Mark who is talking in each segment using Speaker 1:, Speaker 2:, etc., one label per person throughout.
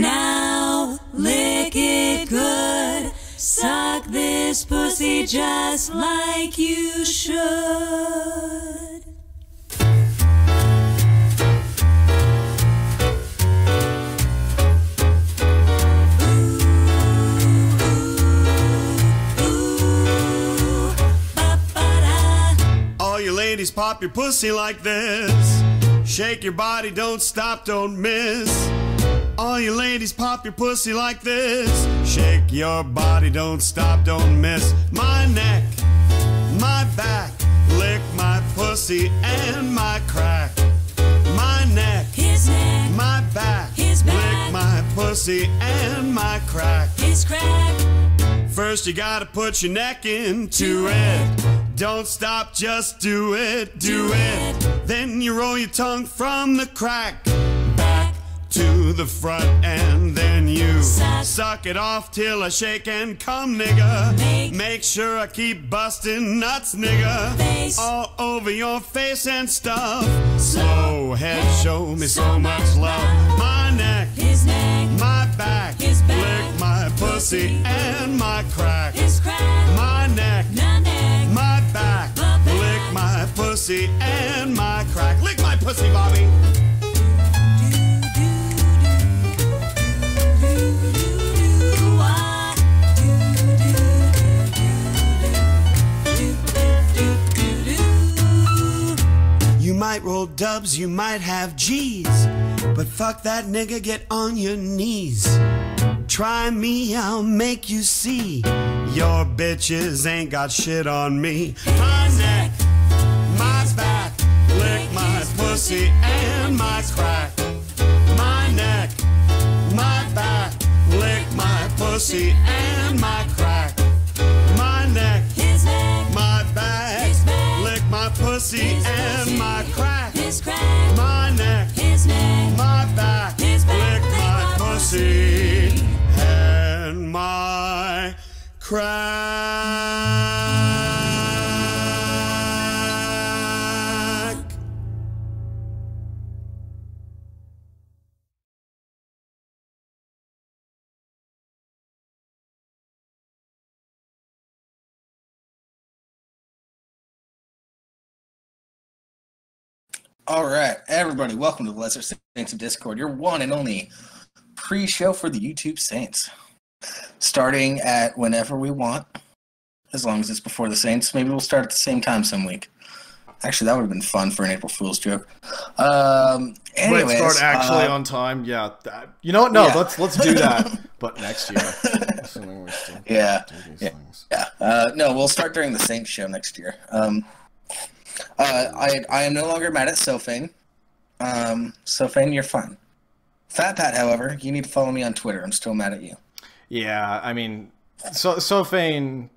Speaker 1: Now lick it good. Suck this pussy just like you should.
Speaker 2: All you ladies, pop your pussy like this. Shake your body, don't stop, don't miss. All you ladies, pop your pussy like this. Shake your body, don't stop, don't miss. My neck, my back, lick my pussy and my crack. My neck,
Speaker 1: His neck,
Speaker 2: my back,
Speaker 1: his back,
Speaker 2: lick my pussy and my crack.
Speaker 1: his crack.
Speaker 2: First you gotta put your neck into it. Don't stop, just do it, do it. Then you roll your tongue from the crack back to the front, and then you suck it off till I shake and come, nigga. Make sure I keep busting nuts, nigga.
Speaker 1: Face.
Speaker 2: All over your face and stuff. Slow head, show me so much love. My neck,
Speaker 1: His neck,
Speaker 2: my back,
Speaker 1: his back,
Speaker 2: lick my pussy and my crack.
Speaker 1: his crack.
Speaker 2: My neck,
Speaker 1: My neck,
Speaker 2: my back, lick my pussy and my crack. Lick my pussy, Bobby. You might roll dubs, you might have G's, but fuck that nigga, get on your knees. Try me, I'll make you see. Your bitches ain't got shit on me. My neck, my back, lick my pussy and my crack. My neck, my back, lick my pussy and my crack. My neck,
Speaker 1: his neck,
Speaker 2: my back,
Speaker 1: his back,
Speaker 2: lick my pussy and my crack.
Speaker 1: his crack.
Speaker 2: My neck,
Speaker 1: His neck,
Speaker 2: my back,
Speaker 1: his back,
Speaker 2: lick my pussy and my crack.
Speaker 3: All right, everybody, welcome to the Lesser Saints of Discord, your one and only pre-show for the YouTube Saints. Starting at whenever we want, as long as it's before the Saints. Maybe we'll start at the same time some week. Actually, that would have been fun for an April Fool's joke. Anyways,
Speaker 4: Wait, start actually on time. Yeah, you know what? No,
Speaker 3: Yeah.
Speaker 4: let's do that, but next year. Assuming we still
Speaker 3: Yeah,
Speaker 4: do these
Speaker 3: yeah.
Speaker 4: things.
Speaker 3: No, we'll start during the Saints show next year. I am no longer mad at Sofane. Sofane, you're fine. Fat Pat, however, you need to follow me on Twitter. I'm still mad at you.
Speaker 4: Yeah, I mean, Sofane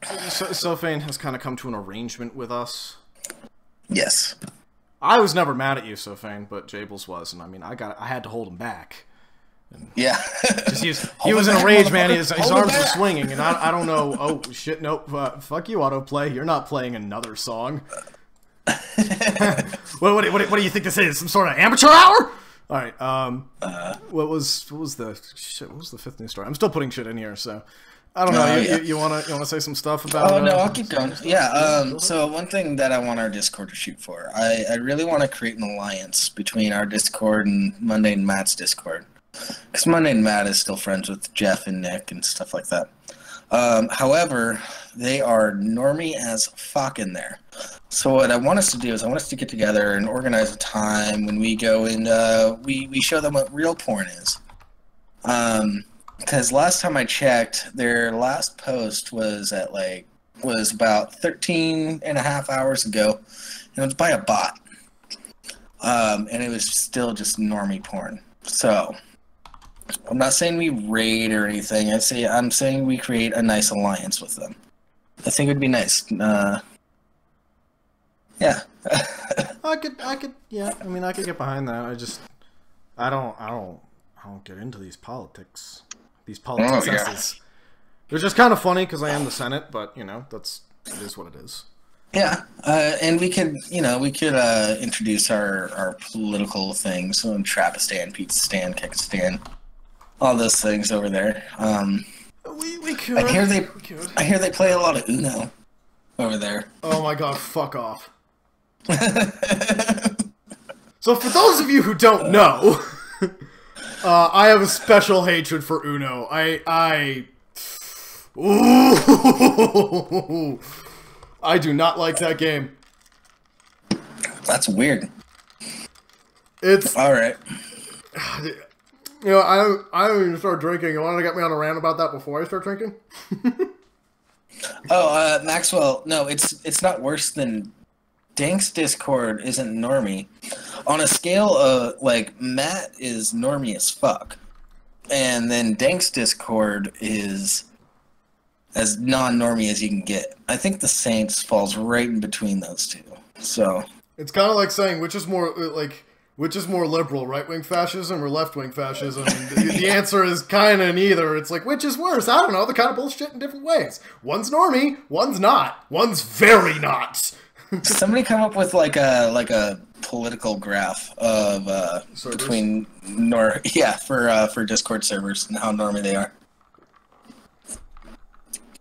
Speaker 4: has kind of come to an arrangement with us.
Speaker 3: Yes.
Speaker 4: I was never mad at you, Sofane, but Jables was, and I mean, I had to hold him back.
Speaker 3: Yeah.
Speaker 4: He was in a rage, man. His arms were swinging, and I don't know. Oh shit, nope. Fuck you, autoplay. You're not playing another song. What do you think this is? Some sort of amateur hour? All right. What was the fifth news story? I'm still putting shit in here, so I don't know. You wanna say some stuff about?
Speaker 3: Oh no, I'll keep going. Yeah. So one thing that I want our Discord to shoot for, I really want to create an alliance between our Discord and Monday and Matt's Discord, because Monday and Matt is still friends with Jeff and Nick and stuff like that. However, they are normie as fuck in there. So what I want us to do is I want us to get together and organize a time when we go and we show them what real porn is. Because last time I checked, their last post was about 13 and a half hours ago, and it was by a bot. And it was still just normie porn. So I'm not saying we raid or anything. I'm saying we create a nice alliance with them. I think it would be nice. Yeah.
Speaker 4: I could, yeah. I mean, I could get behind that. I don't get into these politics. These politics.
Speaker 3: Oh, yeah.
Speaker 4: They're just kind of funny because I am the Senate, but you know, it is what it is.
Speaker 3: Yeah, and we could introduce our political things, so Trapistan, Pizza Stand, Kekistan. all those things over there.
Speaker 4: We could.
Speaker 3: I hear they play a lot of Uno over there.
Speaker 4: Oh my god, fuck off. So for those of you who don't know, I have a special hatred for Uno. Ooh, I do not like that game.
Speaker 3: That's weird.
Speaker 4: It's
Speaker 3: alright.
Speaker 4: You know, I don't even start drinking. You want to get me on a rant about that before I start drinking?
Speaker 3: Maxwell, no, it's not worse than Dank's Discord isn't normie. On a scale of, like, Matt is normie as fuck. And then Dank's Discord is as non-normie as you can get. I think the Saints falls right in between those two. So
Speaker 4: it's kind of like saying which is more liberal, right-wing fascism or left-wing fascism? The answer is kind of neither. It's like, which is worse? I don't know. They're kind of bullshit in different ways. One's normie, one's not. One's very not.
Speaker 3: Somebody come up with like a political graph of between for Discord servers and how normie they are.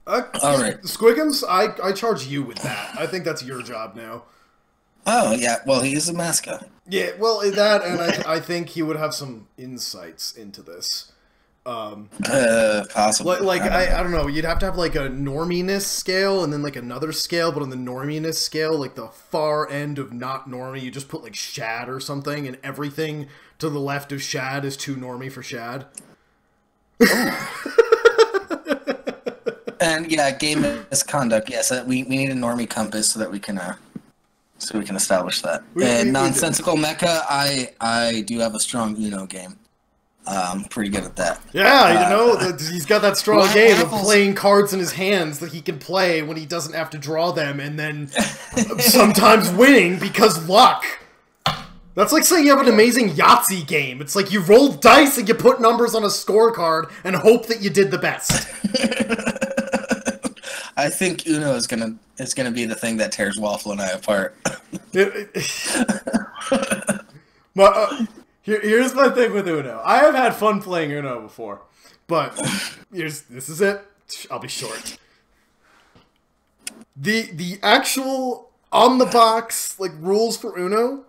Speaker 3: All right,
Speaker 4: Squiggums, I charge you with that. I think that's your job now.
Speaker 3: Oh yeah, well he is a mascot.
Speaker 4: Yeah, well that, and I think he would have some insights into this.
Speaker 3: Possibly.
Speaker 4: Like I don't know. You'd have to have like a norminess scale and then like another scale, but on the norminess scale, like the far end of not normie, you just put like Shad or something, and everything to the left of Shad is too normie for Shad.
Speaker 3: And yeah, game misconduct. Yes, we need a normie compass so that we can establish that. Nonsensical mecha. I do have a strong Uno game. Pretty good at that.
Speaker 4: Yeah, he's got that strong game of playing cards in his hands that he can play when he doesn't have to draw them, and then sometimes winning because luck. That's like saying you have an amazing Yahtzee game. It's like you roll dice and you put numbers on a scorecard and hope that you did the best.
Speaker 3: I think Uno is gonna be the thing that tears Waffle and I apart.
Speaker 4: Here's my thing with Uno. I have had fun playing Uno before, but this is it. I'll be short. The actual on the box like rules for Uno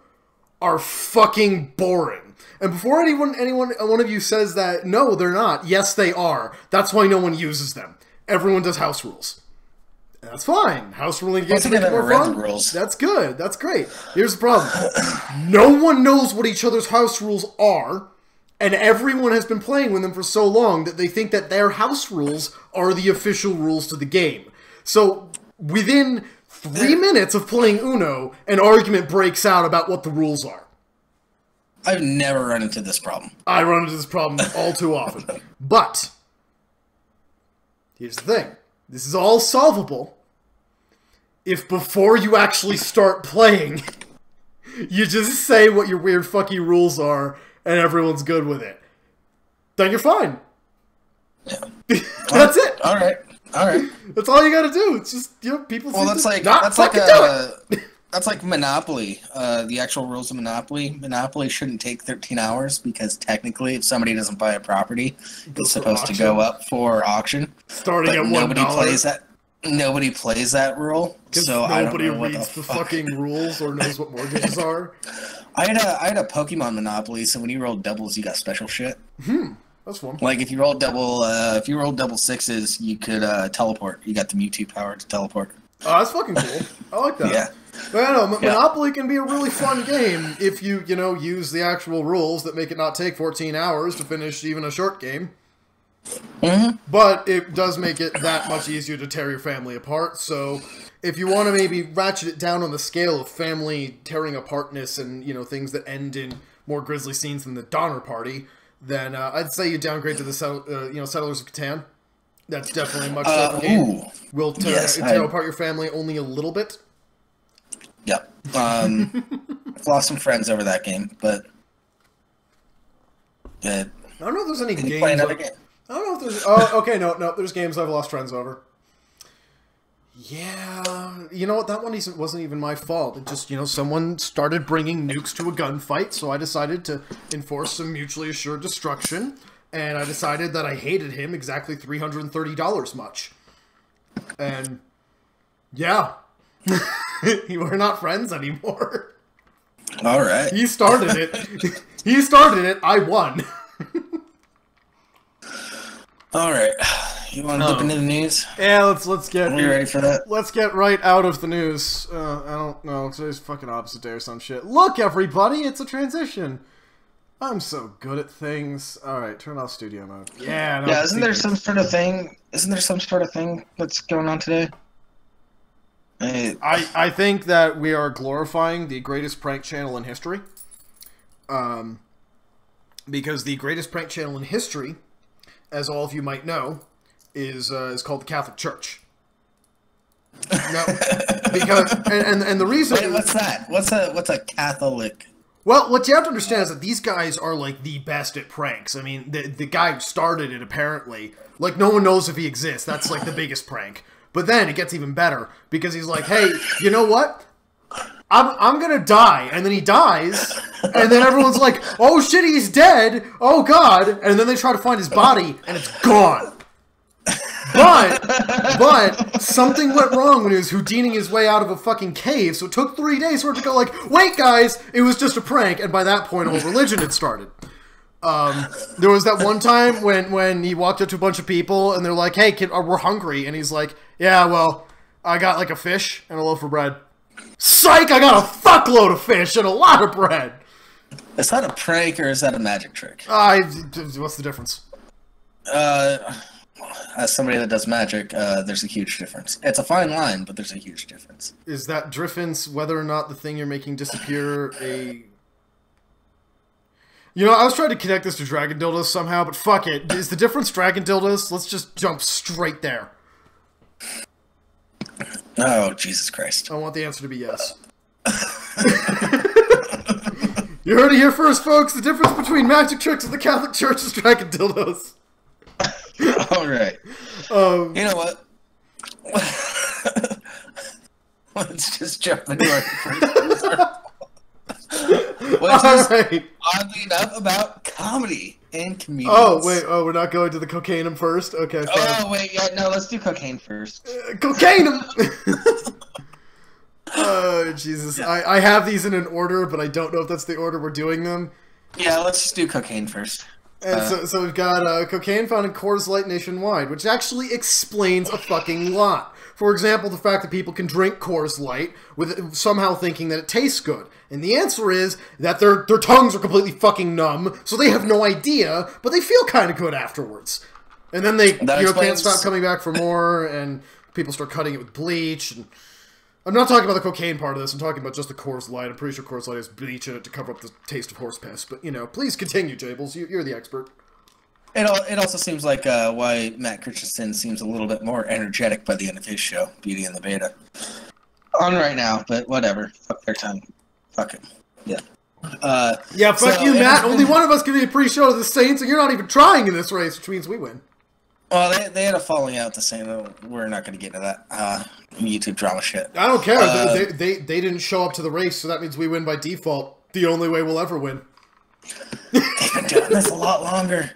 Speaker 4: are fucking boring. And before one of you says that, no, they're not. Yes, they are. That's why no one uses them. Everyone does house rules. That's fine. House ruling games make it more fun. Rules. That's good. That's great. Here's the problem. No one knows what each other's house rules are, and everyone has been playing with them for so long that they think that their house rules are the official rules to the game. So within 3 minutes of playing Uno, an argument breaks out about what the rules are.
Speaker 3: I've never run into this problem.
Speaker 4: I run into this problem all too often. But here's the thing. This is all solvable if before you actually start playing, you just say what your weird fucky rules are and everyone's good with it. Then you're fine.
Speaker 3: Yeah.
Speaker 4: That's it.
Speaker 3: All right.
Speaker 4: That's all you gotta do. It's just, people
Speaker 3: that's like Monopoly. The actual rules of Monopoly. Monopoly shouldn't take 13 hours because technically if somebody doesn't buy a property, it's supposed to go up for auction.
Speaker 4: Starting at $1.
Speaker 3: Nobody plays that rule. So
Speaker 4: nobody reads the fucking rules or knows what mortgages are.
Speaker 3: I had a Pokemon Monopoly, so when you rolled doubles, you got special shit.
Speaker 4: That's fun.
Speaker 3: Like if you rolled double sixes, you could teleport. You got the Mewtwo power to teleport.
Speaker 4: Oh, that's fucking cool. I like that.
Speaker 3: Yeah.
Speaker 4: But I don't know, Monopoly can be a really fun game if you, use the actual rules that make it not take 14 hours to finish even a short game.
Speaker 3: Mm-hmm.
Speaker 4: But it does make it that much easier to tear your family apart, so if you want to maybe ratchet it down on the scale of family tearing apartness and, things that end in more grisly scenes than the Donner Party, then I'd say you downgrade to the Settlers of Catan. That's definitely a much safer game. Will tear apart your family only a little bit.
Speaker 3: Yep. I've lost some friends over that game, but
Speaker 4: I don't know if there's any games.
Speaker 3: Play another game.
Speaker 4: I don't know if there's. Oh, okay, no. There's games I've lost friends over. Yeah, you know what? That one wasn't even my fault. It just, someone started bringing nukes to a gunfight, so I decided to enforce some mutually assured destruction. and I decided that I hated him exactly $330 much. And yeah, we're not friends anymore.
Speaker 3: All right.
Speaker 4: He started it. He started it. I won.
Speaker 3: All right. You want to dip into the news?
Speaker 4: Yeah, let's get.
Speaker 3: Are you ready for that?
Speaker 4: Let's get right out of the news. I don't know. Today's fucking opposite day or some shit. Look, everybody, it's a transition. I'm so good at things. All right, turn off studio mode. Yeah. No,
Speaker 3: Yeah. Isn't there some sort of thing? Isn't there some sort of thing that's going on today?
Speaker 4: I think that we are glorifying the greatest prank channel in history. Because the greatest prank channel in history, as all of you might know, is called the Catholic Church. No, because and the reason.
Speaker 3: Wait, what's that? What's a Catholic?
Speaker 4: Well, what you have to understand is that these guys are like the best at pranks. I mean, the guy who started it apparently, like, no one knows if he exists. That's like the biggest prank. But then it gets even better because he's like, hey, you know what? I'm gonna die, and then he dies, and then everyone's like, oh shit, he's dead, oh god, and then they try to find his body, and it's gone. But something went wrong when he was Houdining his way out of a fucking cave, so it took 3 days for it to go like, wait guys, it was just a prank, and by that point, a whole religion had started. There was that one time when he walked up to a bunch of people, and they're like, hey kid, we're hungry, and he's like, yeah, well, I got like a fish and a loaf of bread. Psych! I got a fuckload of fish and a lot of bread.
Speaker 3: Is that a prank or is that a magic trick?
Speaker 4: What's the difference?
Speaker 3: As somebody that does magic, there's a huge difference. It's a fine line, but there's a huge difference.
Speaker 4: Is that difference whether or not the thing you're making disappear a... You know, I was trying to connect this to Dragon Dildos somehow, but fuck it. Is the difference Dragon Dildos? Let's just jump straight there.
Speaker 3: Oh, Jesus Christ.
Speaker 4: I want the answer to be yes. You heard it here first, folks. The difference between magic tricks and the Catholic Church is Dragon Dildos.
Speaker 3: All right. You know what? Let's just jump into our first Which is, oddly enough, about comedy and comedians.
Speaker 4: Oh, wait. Oh, we're not going to the cocaine first? Okay, fine.
Speaker 3: Oh, wait. Yeah, no, let's do cocaine first.
Speaker 4: Cocaine! Oh, Jesus. Yeah. I have these in an order, but I don't know if that's the order we're doing them.
Speaker 3: Yeah, let's just do cocaine first.
Speaker 4: And so we've got cocaine found in Coors Light nationwide, which actually explains a fucking lot. For example, the fact that people can drink Coors Light with somehow thinking that it tastes good. And the answer is that their tongues are completely fucking numb, so they have no idea, but they feel kind of good afterwards. And then they can't stop coming back for more, and people start cutting it with bleach. And I'm not talking about the cocaine part of this, I'm talking about just the Coors Light. I'm pretty sure Coors Light has bleach in it to cover up the taste of horse piss. But, you know, please continue, Jables. You're the expert.
Speaker 3: It also seems like why Matt Christensen seems a little bit more energetic by the end of his show, Beauty and the Beta. On right now, but whatever. Fuck their time. Fuck it. Yeah.
Speaker 4: Yeah, fuck you, Matt. Only one of us can be a pre-show to the Saints, and you're not even trying in this race, which means we win.
Speaker 3: Well, they had a falling out the same. We're not going to get into that YouTube drama shit.
Speaker 4: I don't care. They didn't show up to the race, so that means we win by default. The only way we'll ever win.
Speaker 3: They've been doing this a lot longer.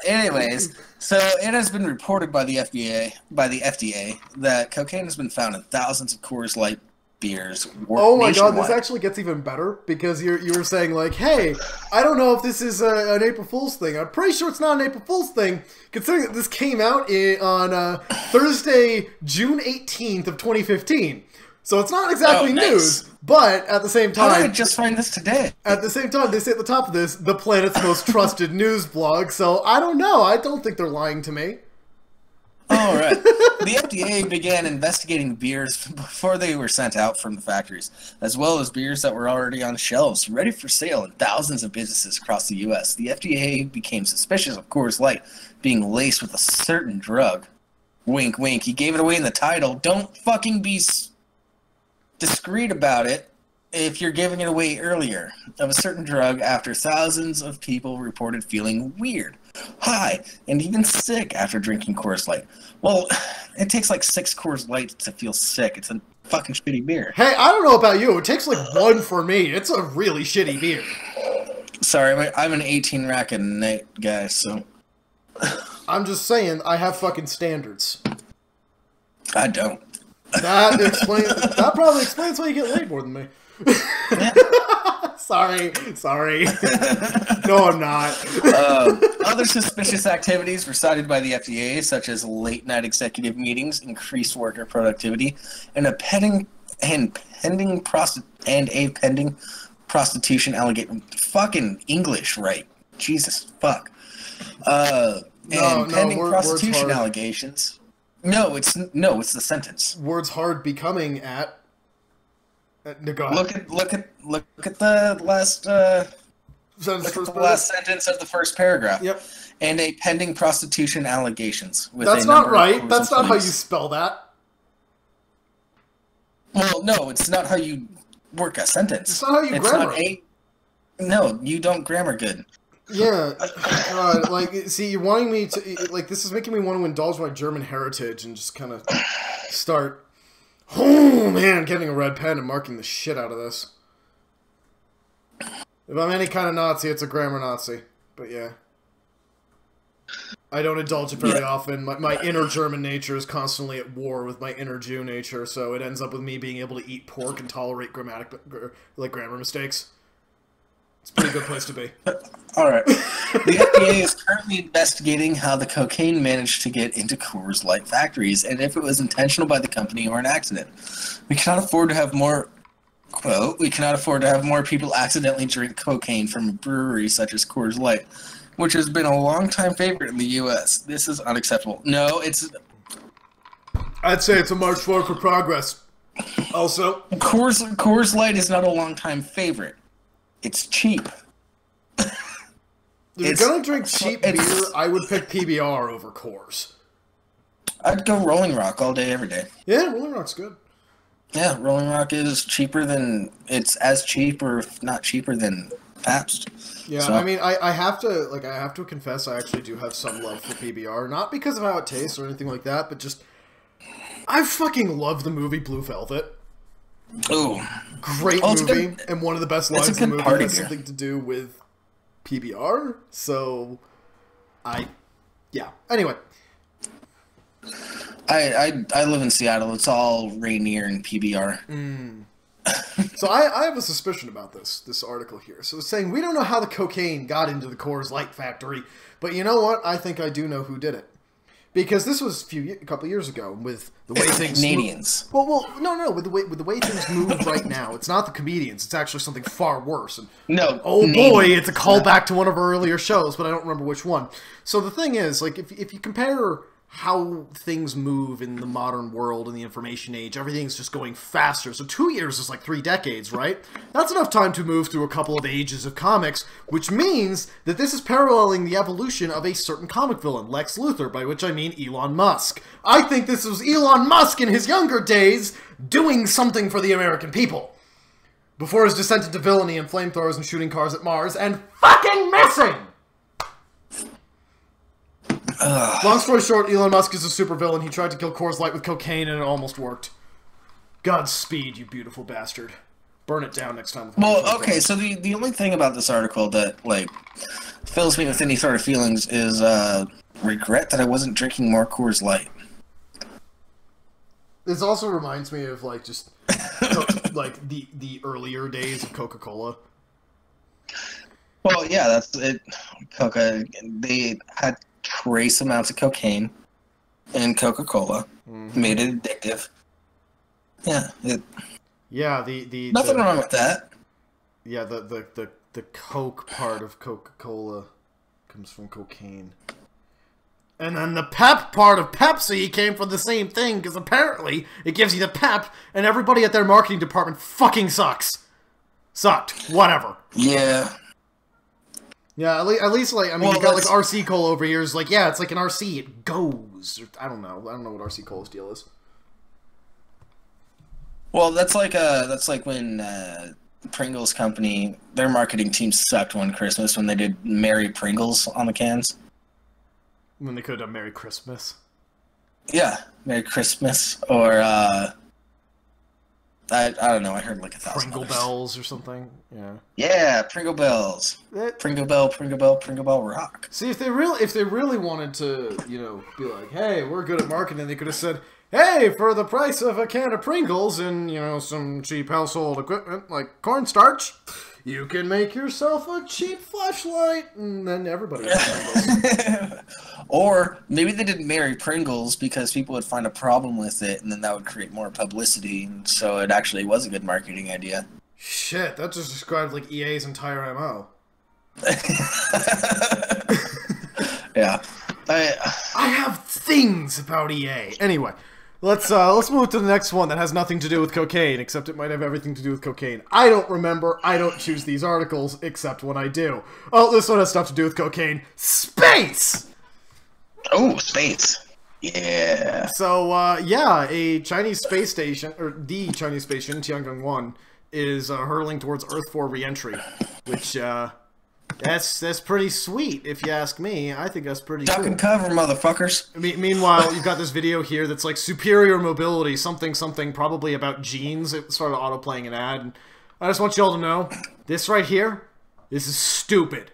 Speaker 3: Anyways, so it has been reported by the FDA that cocaine has been found in thousands of Coors Light beers.
Speaker 4: Oh my god, this actually gets even better because you were saying like, hey, I don't know if this is an April Fool's thing. I'm pretty sure it's not an April Fool's thing, considering that this came out on Thursday, June 18th of 2015. So it's not exactly news, but at the same time...
Speaker 3: How did I just find this today?
Speaker 4: At the same time, they say at the top of this, the planet's most trusted news blog, so I don't know. I don't think they're lying to me.
Speaker 3: All right. The FDA began investigating beers before they were sent out from the factories, as well as beers that were already on shelves, ready for sale in thousands of businesses across the U.S. The FDA became suspicious of Coors Light being laced with a certain drug. Wink, wink. He gave it away in the title. Don't fucking be discreet about it if you're giving it away earlier. Of a certain drug after thousands of people reported feeling weird, high, and even sick after drinking Coors Light. Well, it takes like 6 Coors Lights to feel sick. It's a fucking shitty beer.
Speaker 4: Hey, I don't know about you. It takes like 1 for me. It's a really shitty beer.
Speaker 3: Sorry, I'm an 18 rack a night guy, so
Speaker 4: I'm just saying, I have fucking standards.
Speaker 3: I don't.
Speaker 4: That probably explains why you get laid more than me. Sorry. No, I'm not.
Speaker 3: Other suspicious activities were cited by the FDA, such as late-night executive meetings, increased worker productivity, and a pending prostitution allegation. Fucking English, right? Jesus fuck. Pending prostitution allegations. No, it's the sentence.
Speaker 4: Words hard becoming at. Go ahead.
Speaker 3: Look at the last. Last sentence of the first paragraph.
Speaker 4: Yep.
Speaker 3: And a pending prostitution allegations.
Speaker 4: That's not right. That's not how you spell that.
Speaker 3: Well, no, it's not how you work a sentence.
Speaker 4: It's not how you grammar.
Speaker 3: No, you don't grammar good.
Speaker 4: Yeah, see, you're wanting me to, this is making me want to indulge my German heritage and just kind of start, oh man, getting a red pen and marking the shit out of this. If I'm any kind of Nazi, it's a grammar Nazi, but yeah. I don't indulge it very often. My inner German nature is constantly at war with my inner Jew nature, so it ends up with me being able to eat pork and tolerate grammar mistakes. It's a pretty good place to be.
Speaker 3: Alright. The FDA is currently investigating how the cocaine managed to get into Coors Light factories and if it was intentional by the company or an accident. We cannot afford to have more, quote, we cannot afford to have more people accidentally drink cocaine from a brewery such as Coors Light, which has been a long-time favorite in the U.S. This is unacceptable. No, it's...
Speaker 4: I'd say it's a march forward for progress. Also...
Speaker 3: Coors Light is not a long-time favorite. It's cheap.
Speaker 4: If you're gonna drink cheap beer, I would pick PBR over Coors.
Speaker 3: I'd go Rolling Rock all day, every day.
Speaker 4: Yeah, Rolling Rock's good.
Speaker 3: Yeah, Rolling Rock is cheaper than... It's as cheap or not cheaper than Pabst.
Speaker 4: Yeah, so. I mean, I have to confess I actually do have some love for PBR. Not because of how it tastes or anything like that, but just... I fucking love the movie Blue Velvet.
Speaker 3: Ooh.
Speaker 4: Great movie, and one of the best lines in the movie has something to do with PBR, so... Yeah. Anyway.
Speaker 3: I live in Seattle. It's all Rainier and PBR.
Speaker 4: So I have a suspicion about this article here. So it's saying, we don't know how the cocaine got into the Coors Light factory, but you know what? I think I do know who did it. Because this was a couple years ago with the way things
Speaker 3: Canadians.
Speaker 4: No, with the way things move right now. It's not the comedians. It's actually something far worse. And,
Speaker 3: no.
Speaker 4: Oh boy, it's a callback to one of our earlier shows, but I don't remember which one. So the thing is, if you compare how things move in the modern world in the information age, everything's just going faster. So 2 years is like 3 decades, right? That's enough time to move through a couple of ages of comics, which means that this is paralleling the evolution of a certain comic villain, Lex Luthor, by which I mean Elon Musk. I think this was Elon Musk in his younger days doing something for the American people. Before his descent into villainy and flamethrowers and shooting cars at Mars, and fucking missing! Long story short, Elon Musk is a supervillain. He tried to kill Coors Light with cocaine and it almost worked. Godspeed, you beautiful bastard. Burn it down next time.
Speaker 3: Well, okay, so the only thing about this article that, fills me with any sort of feelings is, regret that I wasn't drinking more Coors Light.
Speaker 4: This also reminds me of, just, the earlier days of Coca-Cola.
Speaker 3: Well, yeah, that's it. Coca, they had trace amounts of cocaine in Coca-Cola, made it addictive. Yeah, nothing wrong with that.
Speaker 4: Yeah, the Coke part of Coca-Cola comes from cocaine, and then the pep part of Pepsi came from the same thing because apparently it gives you the pep, and everybody at their marketing department fucking sucked. Whatever.
Speaker 3: Yeah.
Speaker 4: Yeah, at least you got RC Cola over here. Is yeah, it's like an RC. It goes. I don't know what RC Cola's deal is.
Speaker 3: Well, that's like when Pringles company, their marketing team sucked one Christmas when they did Merry Pringles on the cans.
Speaker 4: When they could have done Merry Christmas.
Speaker 3: Yeah, Merry Christmas or I don't know. I heard like $1,000.
Speaker 4: Pringle bells or something. Yeah.
Speaker 3: Yeah, Pringle bells. Pringle bell rock.
Speaker 4: See, if they really wanted to, be like, hey, we're good at marketing, they could have said, hey, for the price of a can of Pringles and, some cheap household equipment like cornstarch, you can make yourself a cheap flashlight, and then everybody would Pringles.
Speaker 3: Or maybe they didn't marry Pringles because people would find a problem with it, and then that would create more publicity, and so it actually was a good marketing idea.
Speaker 4: Shit, that just described like EA's entire MO.
Speaker 3: Yeah.
Speaker 4: I have things about EA. Anyway, let's move to the next one that has nothing to do with cocaine, except it might have everything to do with cocaine. I don't remember. I don't choose these articles, except when I do. Oh, this one has stuff to do with cocaine. Space!
Speaker 3: Oh, space. Yeah.
Speaker 4: So, a Chinese space station, or the Chinese space station, Tiangong-1, is hurtling towards Earth for re-entry, which, that's pretty sweet, if you ask me. I think that's pretty
Speaker 3: Duck
Speaker 4: cool.
Speaker 3: and cover, motherfuckers.
Speaker 4: Meanwhile, you've got this video here that's like superior mobility, something, probably about genes. It started auto-playing an ad. And I just want you all to know, this right here, this is stupid.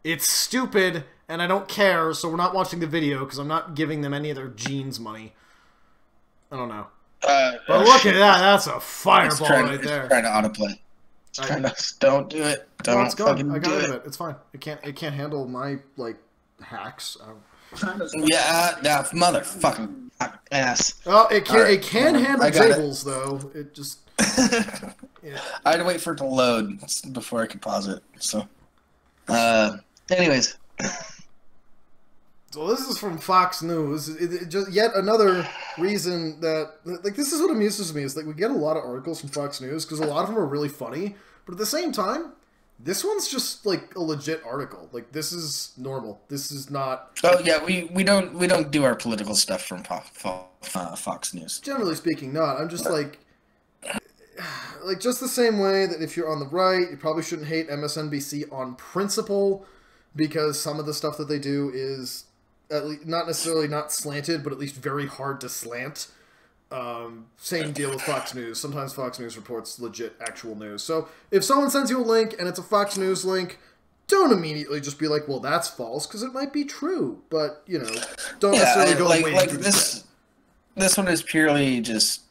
Speaker 4: It's stupid, and I don't care, so we're not watching the video, because I'm not giving them any of their genes money. I don't know. But look at that, that's a fireball right there.
Speaker 3: It's trying to autoplay. Don't do it. Don't
Speaker 4: it's gone. I got
Speaker 3: do
Speaker 4: rid
Speaker 3: it.
Speaker 4: of it. It's fine. It can't handle my hacks.
Speaker 3: Yeah, motherfucking ass.
Speaker 4: Oh, it can.
Speaker 3: Right.
Speaker 4: It can handle Jables though. It just. Yeah.
Speaker 3: I had to wait for it to load before I could pause it. So, anyways.
Speaker 4: So this is from Fox News. It just yet another reason that this is what amuses me is that we get a lot of articles from Fox News because a lot of them are really funny, but at the same time, this one's just like a legit article. Like this is normal. This is not.
Speaker 3: Oh yeah, we don't do our political stuff from Fox News.
Speaker 4: Generally speaking, not. I'm just like just the same way that if you're on the right, you probably shouldn't hate MSNBC on principle because some of the stuff that they do is. At least, not necessarily not slanted, but at least very hard to slant. Same deal with Fox News. Sometimes Fox News reports legit actual news. So if someone sends you a link and it's a Fox News link, don't immediately just be like, well, that's false, because it might be true. But, don't necessarily go away.
Speaker 3: Like this one is purely just,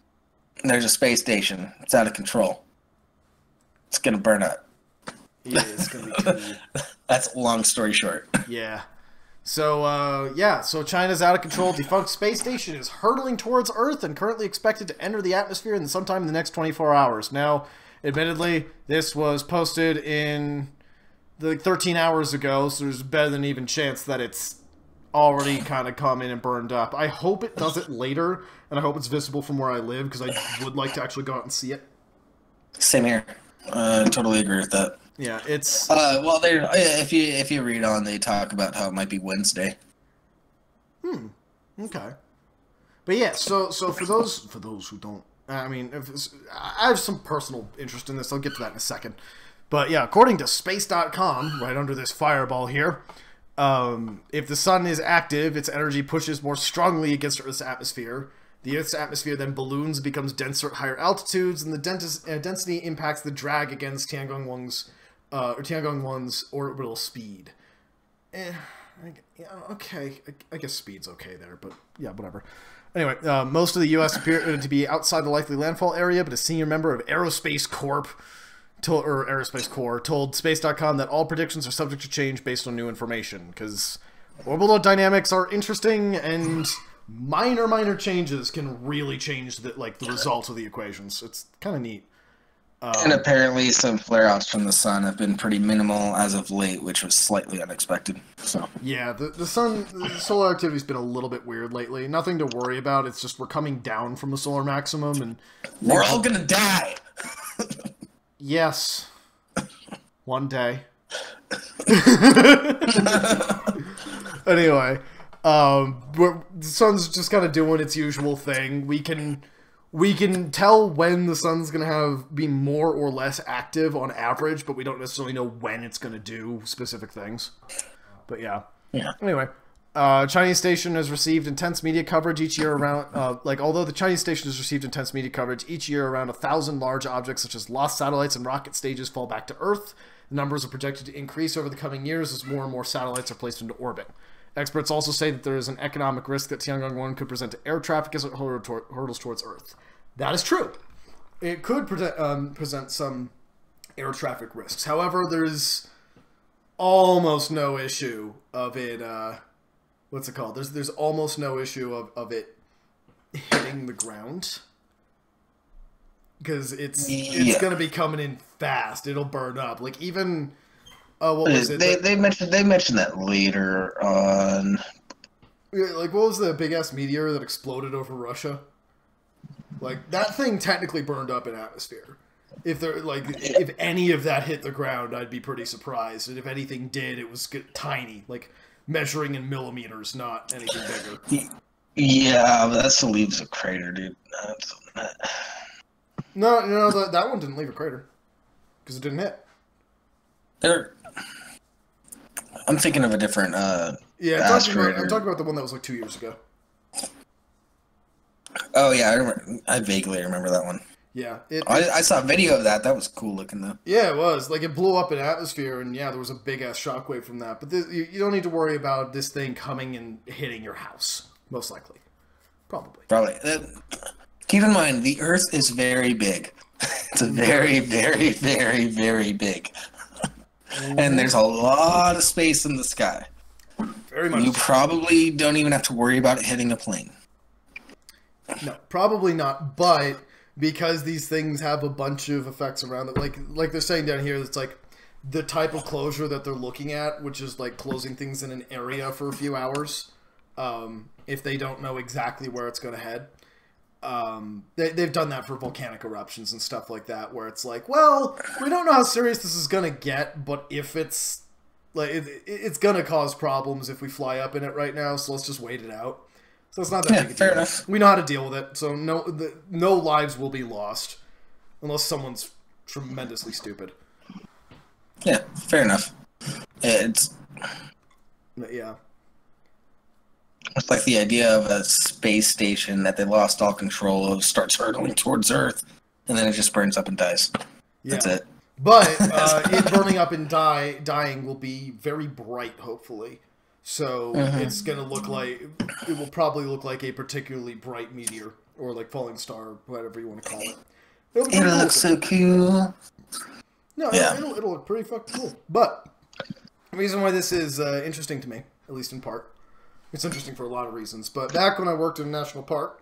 Speaker 3: there's a space station. It's out of control. It's going to burn up.
Speaker 4: Yeah, it's going to be cool.
Speaker 3: That's a long story short.
Speaker 4: Yeah. So, so China's out of control defunct space station is hurtling towards Earth and currently expected to enter the atmosphere in sometime in the next 24 hours. Now, admittedly, this was posted in 13 hours ago, so there's better than even chance that it's already kind of come in and burned up. I hope it does it later, and I hope it's visible from where I live, because I would like to actually go out and see it.
Speaker 3: Same here. Totally agree with that.
Speaker 4: Yeah, it's...
Speaker 3: well, if you read on, they talk about how it might be Wednesday.
Speaker 4: Okay. But yeah, so for those who don't... I mean, I have some personal interest in this. I'll get to that in a second. But yeah, according to Space.com, right under this fireball here, if the sun is active, its energy pushes more strongly against Earth's atmosphere. The Earth's atmosphere then balloons and becomes denser at higher altitudes, and the density impacts the drag against Tiangong-1's orbital speed. Okay, I guess speed's okay there, but yeah, whatever. Anyway, most of the U.S. appear to be outside the likely landfall area, but a senior member of Aerospace Corps told Space.com that all predictions are subject to change based on new information, because orbital dynamics are interesting, and minor changes can really change the result of the equations. It's kind of neat.
Speaker 3: And apparently some flare-outs from the sun have been pretty minimal as of late, which was slightly unexpected. So
Speaker 4: yeah, the solar activity's been a little bit weird lately. Nothing to worry about. It's just we're coming down from the solar maximum, and
Speaker 3: we're all gonna die.
Speaker 4: Yes, one day. Anyway, the sun's just kind of doing its usual thing. We can tell when the sun's going to be more or less active on average, but we don't necessarily know when it's going to do specific things. But yeah.
Speaker 3: Yeah.
Speaker 4: Anyway, Chinese station has received intense media coverage each year around, although the Chinese station has received intense media coverage each year, around 1,000 large objects such as lost satellites and rocket stages fall back to Earth. The numbers are projected to increase over the coming years as more and more satellites are placed into orbit. Experts also say that there is an economic risk that Tiangong-1 could present to air traffic as it hurtles towards Earth. That is true. It could present some air traffic risks. However, there's almost no issue of it, what's it called? There's almost no issue of it hitting the ground. Because it's going to be coming in fast. It'll burn up. Like, even... what was it?
Speaker 3: They mentioned that later on.
Speaker 4: Like, what was the big-ass meteor that exploded over Russia? Like, that thing technically burned up in atmosphere. If any of that hit the ground, I'd be pretty surprised. And if anything did, it was tiny. Like, measuring in millimeters, not anything bigger.
Speaker 3: Yeah, but that still leaves a crater, dude.
Speaker 4: No, that one didn't leave a crater. Because it didn't hit.
Speaker 3: I'm thinking of a different asteroid.
Speaker 4: I'm talking about the one that was like 2 years ago.
Speaker 3: Oh yeah, I vaguely remember that one.
Speaker 4: Yeah,
Speaker 3: I saw a video of that. That was cool looking though.
Speaker 4: Yeah, it was. Like, it blew up in atmosphere, and yeah, there was a big ass shockwave from that. But you don't need to worry about this thing coming and hitting your house. Most likely, probably.
Speaker 3: Keep in mind, the Earth is very big. It's a very, very, very, very big. And there's a lot of space in the sky.
Speaker 4: Very much.
Speaker 3: You probably don't even have to worry about it hitting a plane.
Speaker 4: No, probably not. But because these things have a bunch of effects around it, like they're saying down here, it's like the type of closure that they're looking at, which is like closing things in an area for a few hours, if they don't know exactly where it's going to head. They've done that for volcanic eruptions and stuff like that, where it's like, well, we don't know how serious this is gonna get, but if it's like it's gonna cause problems if we fly up in it right now, so let's just wait it out. So it's not that big a deal.
Speaker 3: Fair enough.
Speaker 4: We know how to deal with it, so no lives will be lost unless someone's tremendously stupid.
Speaker 3: Yeah, fair enough.
Speaker 4: Yeah.
Speaker 3: It's like the idea of a space station that they lost all control of starts hurtling towards Earth, and then it just burns up and dies.
Speaker 4: Yeah.
Speaker 3: That's it.
Speaker 4: But it burning up and dying will be very bright, hopefully. So it's going to look like... It will probably look like a particularly bright meteor, or like falling star, whatever you want to call it.
Speaker 3: It'll look so cool.
Speaker 4: No, yeah. It'll look pretty fucking cool. But the reason why this is interesting to me, at least in part... It's interesting for a lot of reasons, but back when I worked in a national park,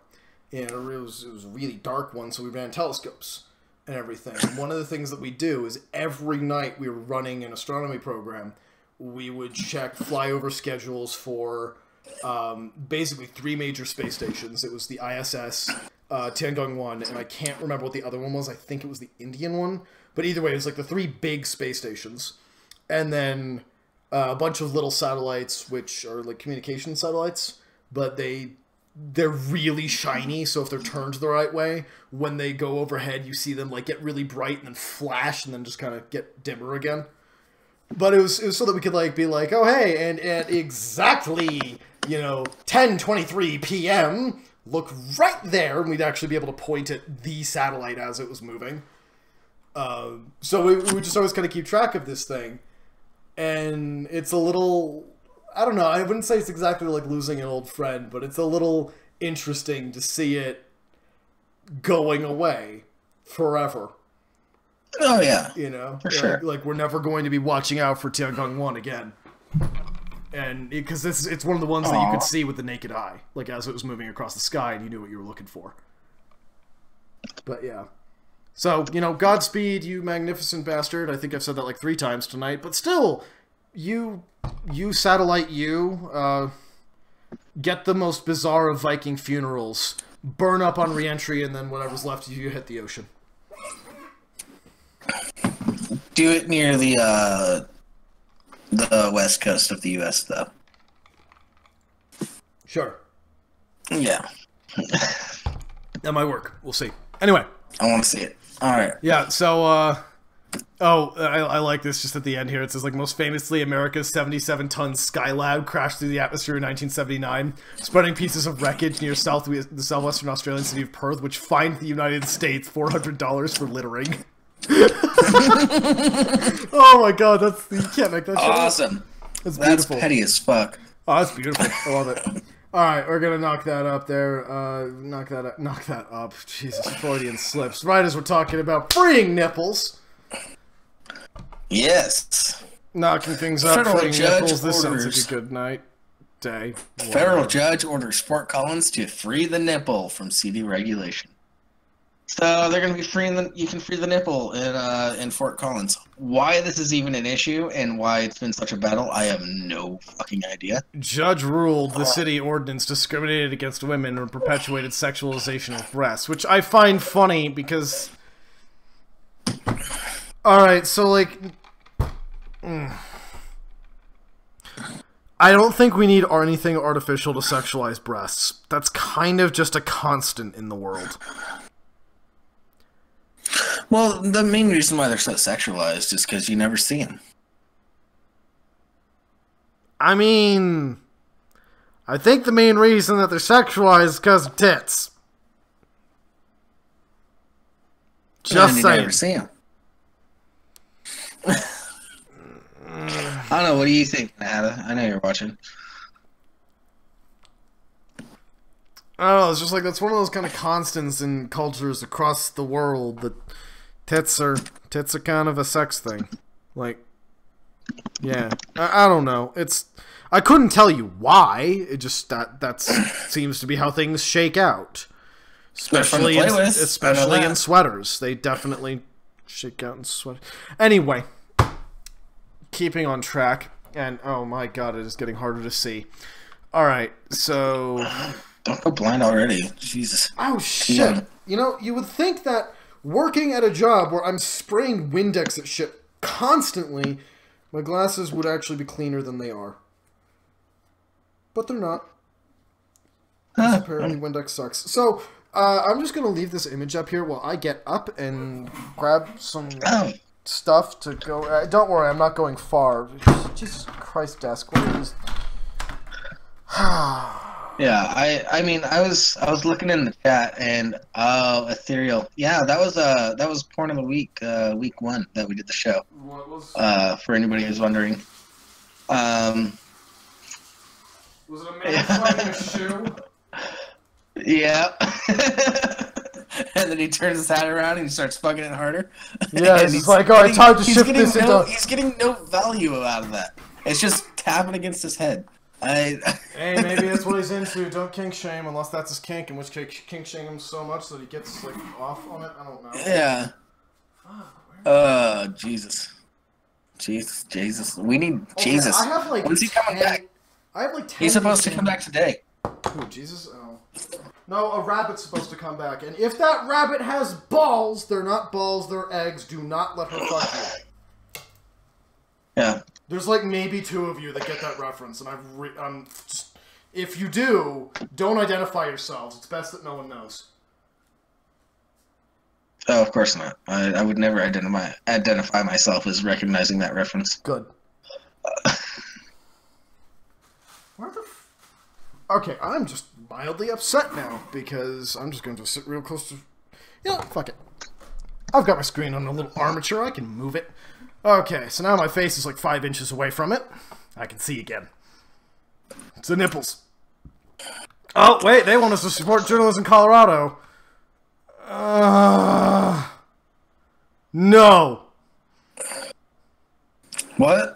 Speaker 4: and it was a really dark one, so we ran telescopes and everything. And one of the things that we do is every night we were running an astronomy program, we would check flyover schedules for basically 3 major space stations. It was the ISS, Tiangong-1, and I can't remember what the other one was. I think it was the Indian one. But either way, it was like the 3 big space stations. And then... a bunch of little satellites, which are like communication satellites, but they're really shiny, so if they're turned the right way, when they go overhead, you see them like get really bright and then flash and then just kind of get dimmer again. But it was so that we could like be like, oh hey, and at exactly 10:23 p.m. look right there, and we'd actually be able to point at the satellite as it was moving. So we would just always kind of keep track of this thing. And it's a little, I don't know, I wouldn't say it's exactly like losing an old friend, but it's a little interesting to see it going away forever.
Speaker 3: Oh, yeah.
Speaker 4: For
Speaker 3: sure.
Speaker 4: Like, we're never going to be watching out for Tiangong-1 again. And because it's one of the ones that you could see with the naked eye, like as it was moving across the sky and you knew what you were looking for. But yeah. So, Godspeed, you magnificent bastard. I think I've said that like 3 times tonight. But still, you satellite get the most bizarre of Viking funerals, burn up on re-entry, and then whatever's left of you hit the ocean.
Speaker 3: Do it near the west coast of the U.S., though.
Speaker 4: Sure.
Speaker 3: Yeah.
Speaker 4: That might work. We'll see. Anyway.
Speaker 3: I want to see it. All right.
Speaker 4: Yeah, so Oh, I like this just at the end here. It says, like, most famously, America's 77-ton Skylab crashed through the atmosphere in 1979, spreading pieces of wreckage near the southwestern Australian city of Perth, which fined the United States $400 for littering. Oh my god, you can't make that shit up.
Speaker 3: Awesome.
Speaker 4: That's
Speaker 3: That's
Speaker 4: beautiful.
Speaker 3: petty as fuck.
Speaker 4: Oh, that's beautiful. I love it. Alright, we're gonna knock that up there. Knock that up. Jesus, Freudian slips. Right as we're talking about freeing nipples.
Speaker 3: Yes.
Speaker 4: Knocking things up,
Speaker 3: Federal
Speaker 4: freeing
Speaker 3: judge
Speaker 4: nipples. This sounds
Speaker 3: orders.
Speaker 4: like a good night. Day.
Speaker 3: Federal judge orders Fort Collins to free the nipple from CD regulation. So they're going to be freeing you can free the nipple in Fort Collins. Why this is even an issue and why it's been such a battle, I have no fucking idea.
Speaker 4: Judge ruled the city ordinance discriminated against women and perpetuated sexualization of breasts, which I find funny because... Alright, so like... I don't think we need anything artificial to sexualize breasts. That's kind of just a constant in the world.
Speaker 3: Well, the main reason why they're so sexualized is because you never see them.
Speaker 4: I mean... I think the main reason that they're sexualized is because of tits. Just
Speaker 3: And you
Speaker 4: saying.
Speaker 3: never see them. I don't know, what do you think, Nada? I know you're watching.
Speaker 4: I don't know, it's just like that's one of those kind of constants in cultures across the world that tits are kind of a sex thing. Like, yeah, I don't know. I couldn't tell you why. It just that seems to be how things shake out. Especially in sweaters. They definitely shake out in sweaters. Anyway, keeping on track, and oh my god, it is getting harder to see. Alright, so...
Speaker 3: Don't go blind already. Jesus.
Speaker 4: Oh, shit.
Speaker 3: Yeah.
Speaker 4: You know, you would think that working at a job where I'm spraying Windex at shit constantly, my glasses would actually be cleaner than they are. But they're not. Apparently Windex sucks. So, I'm just going to leave this image up here while I get up and grab some stuff to go... don't worry, I'm not going far. Jesus Christ, desk. What is...
Speaker 3: Yeah, I mean, I was looking in the chat and Ethereal. Yeah, that was Porn of the Week, week 1 that we did the show.
Speaker 4: What was...
Speaker 3: for anybody who's wondering.
Speaker 4: was it a man finding a shoe?
Speaker 3: Yeah. And then he turns his hat around and he starts fucking it harder.
Speaker 4: Yeah,
Speaker 3: And
Speaker 4: he's like, oh, it's hard to
Speaker 3: he's
Speaker 4: shift
Speaker 3: getting
Speaker 4: this into...
Speaker 3: He's getting no value out of that. It's just tapping against his head.
Speaker 4: Hey, maybe that's what he's into. Don't kink shame unless that's his kink, in which case kink shame him so much that he gets like off on it. I don't know.
Speaker 3: Yeah. Jesus. Jesus. We need Jesus.
Speaker 4: I have like
Speaker 3: When's he coming back?
Speaker 4: I have like 10.
Speaker 3: He's supposed to come back today.
Speaker 4: Who, Jesus? Oh. No, a rabbit's supposed to come back. And if that rabbit has balls, they're not balls, they're eggs. Do not let her fuck you.
Speaker 3: Yeah.
Speaker 4: There's like maybe 2 of you that get that reference, and I'm just, if you do, don't identify yourselves. It's best that no one knows.
Speaker 3: Oh, of course not. I would never identify myself as recognizing that reference.
Speaker 4: Good. Where the okay, I'm just mildly upset now, because I'm just going to sit real close to... You know, fuck it. I've got my screen on a little armature, I can move it. Okay, so now my face is like 5 inches away from it. I can see again. It's the nipples. Oh, wait, they want us to support journalism in Colorado. No.
Speaker 3: What?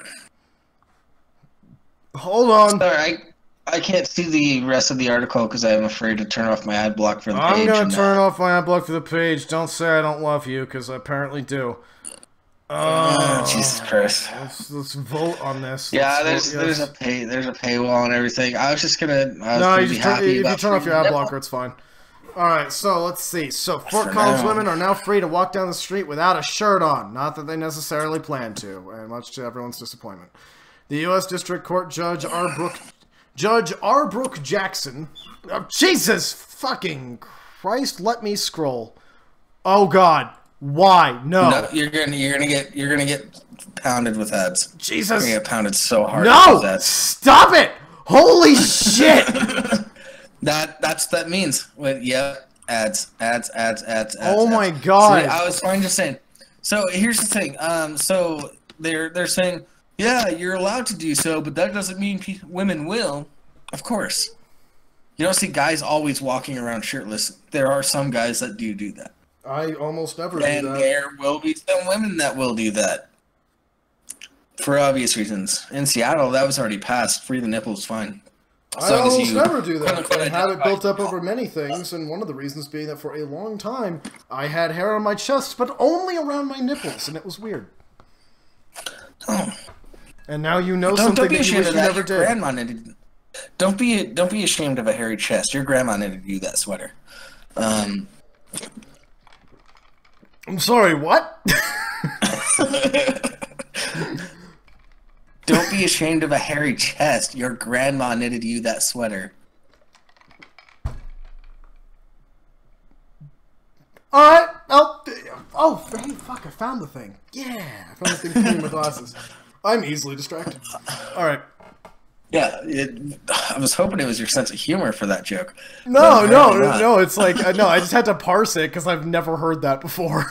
Speaker 4: Hold on.
Speaker 3: Sorry, I can't see the rest of the article because I'm afraid to turn off my ad block for the page.
Speaker 4: I'm gonna turn off my ad block for the page. Don't say I don't love you, because I apparently do.
Speaker 3: Jesus Christ!
Speaker 4: Let's vote on this.
Speaker 3: Yeah, there's a paywall and everything. I was just gonna.
Speaker 4: If you turn off your ad blocker, it's fine. All right, so let's see. So Fort Collins women are now free to walk down the street without a shirt on. Not that they necessarily plan to, and much to everyone's disappointment. The U.S. District Court Judge R. Brooke Jackson. Oh, Jesus fucking Christ! Let me scroll. Oh God. Why? No.
Speaker 3: No, you're gonna get pounded with ads.
Speaker 4: Jesus.
Speaker 3: You're gonna get pounded so hard.
Speaker 4: No!
Speaker 3: With ads.
Speaker 4: Stop it! Holy shit!
Speaker 3: That means. Yeah, ads.
Speaker 4: Oh my god!
Speaker 3: See, I was fine just saying. So here's the thing. So they're saying, yeah, you're allowed to do so, but that doesn't mean women will. Of course. You don't see guys always walking around shirtless. There are some guys that do that.
Speaker 4: I almost never do
Speaker 3: And
Speaker 4: that.
Speaker 3: there will be some women that will do that. For obvious reasons. In Seattle, that was already passed. Free the nipples, fine.
Speaker 4: I almost never do that.
Speaker 3: quote-unquote
Speaker 4: I had it built up
Speaker 3: identify-
Speaker 4: over many things, and one of the reasons being that for a long time, I had hair on my chest, but only around my nipples, and it was weird.
Speaker 3: Oh.
Speaker 4: And now you know
Speaker 3: Don't
Speaker 4: something
Speaker 3: be
Speaker 4: that you
Speaker 3: ashamed
Speaker 4: wish
Speaker 3: of
Speaker 4: you
Speaker 3: that.
Speaker 4: never
Speaker 3: Your
Speaker 4: did.
Speaker 3: grandma knitted. Don't be ashamed of a hairy chest. Your grandma knitted you that sweater.
Speaker 4: I'm sorry, what?
Speaker 3: Don't be ashamed of a hairy chest. Your grandma knitted you that sweater.
Speaker 4: Alright, oh, hey, fuck, I found the thing. Yeah, I found the thing cleaning my glasses. I'm easily distracted. Alright.
Speaker 3: Yeah, I was hoping it was your sense of humor for that joke.
Speaker 4: No,
Speaker 3: But
Speaker 4: no,
Speaker 3: apparently not.
Speaker 4: no, it's like, no, I just had to parse it because I've never heard that before.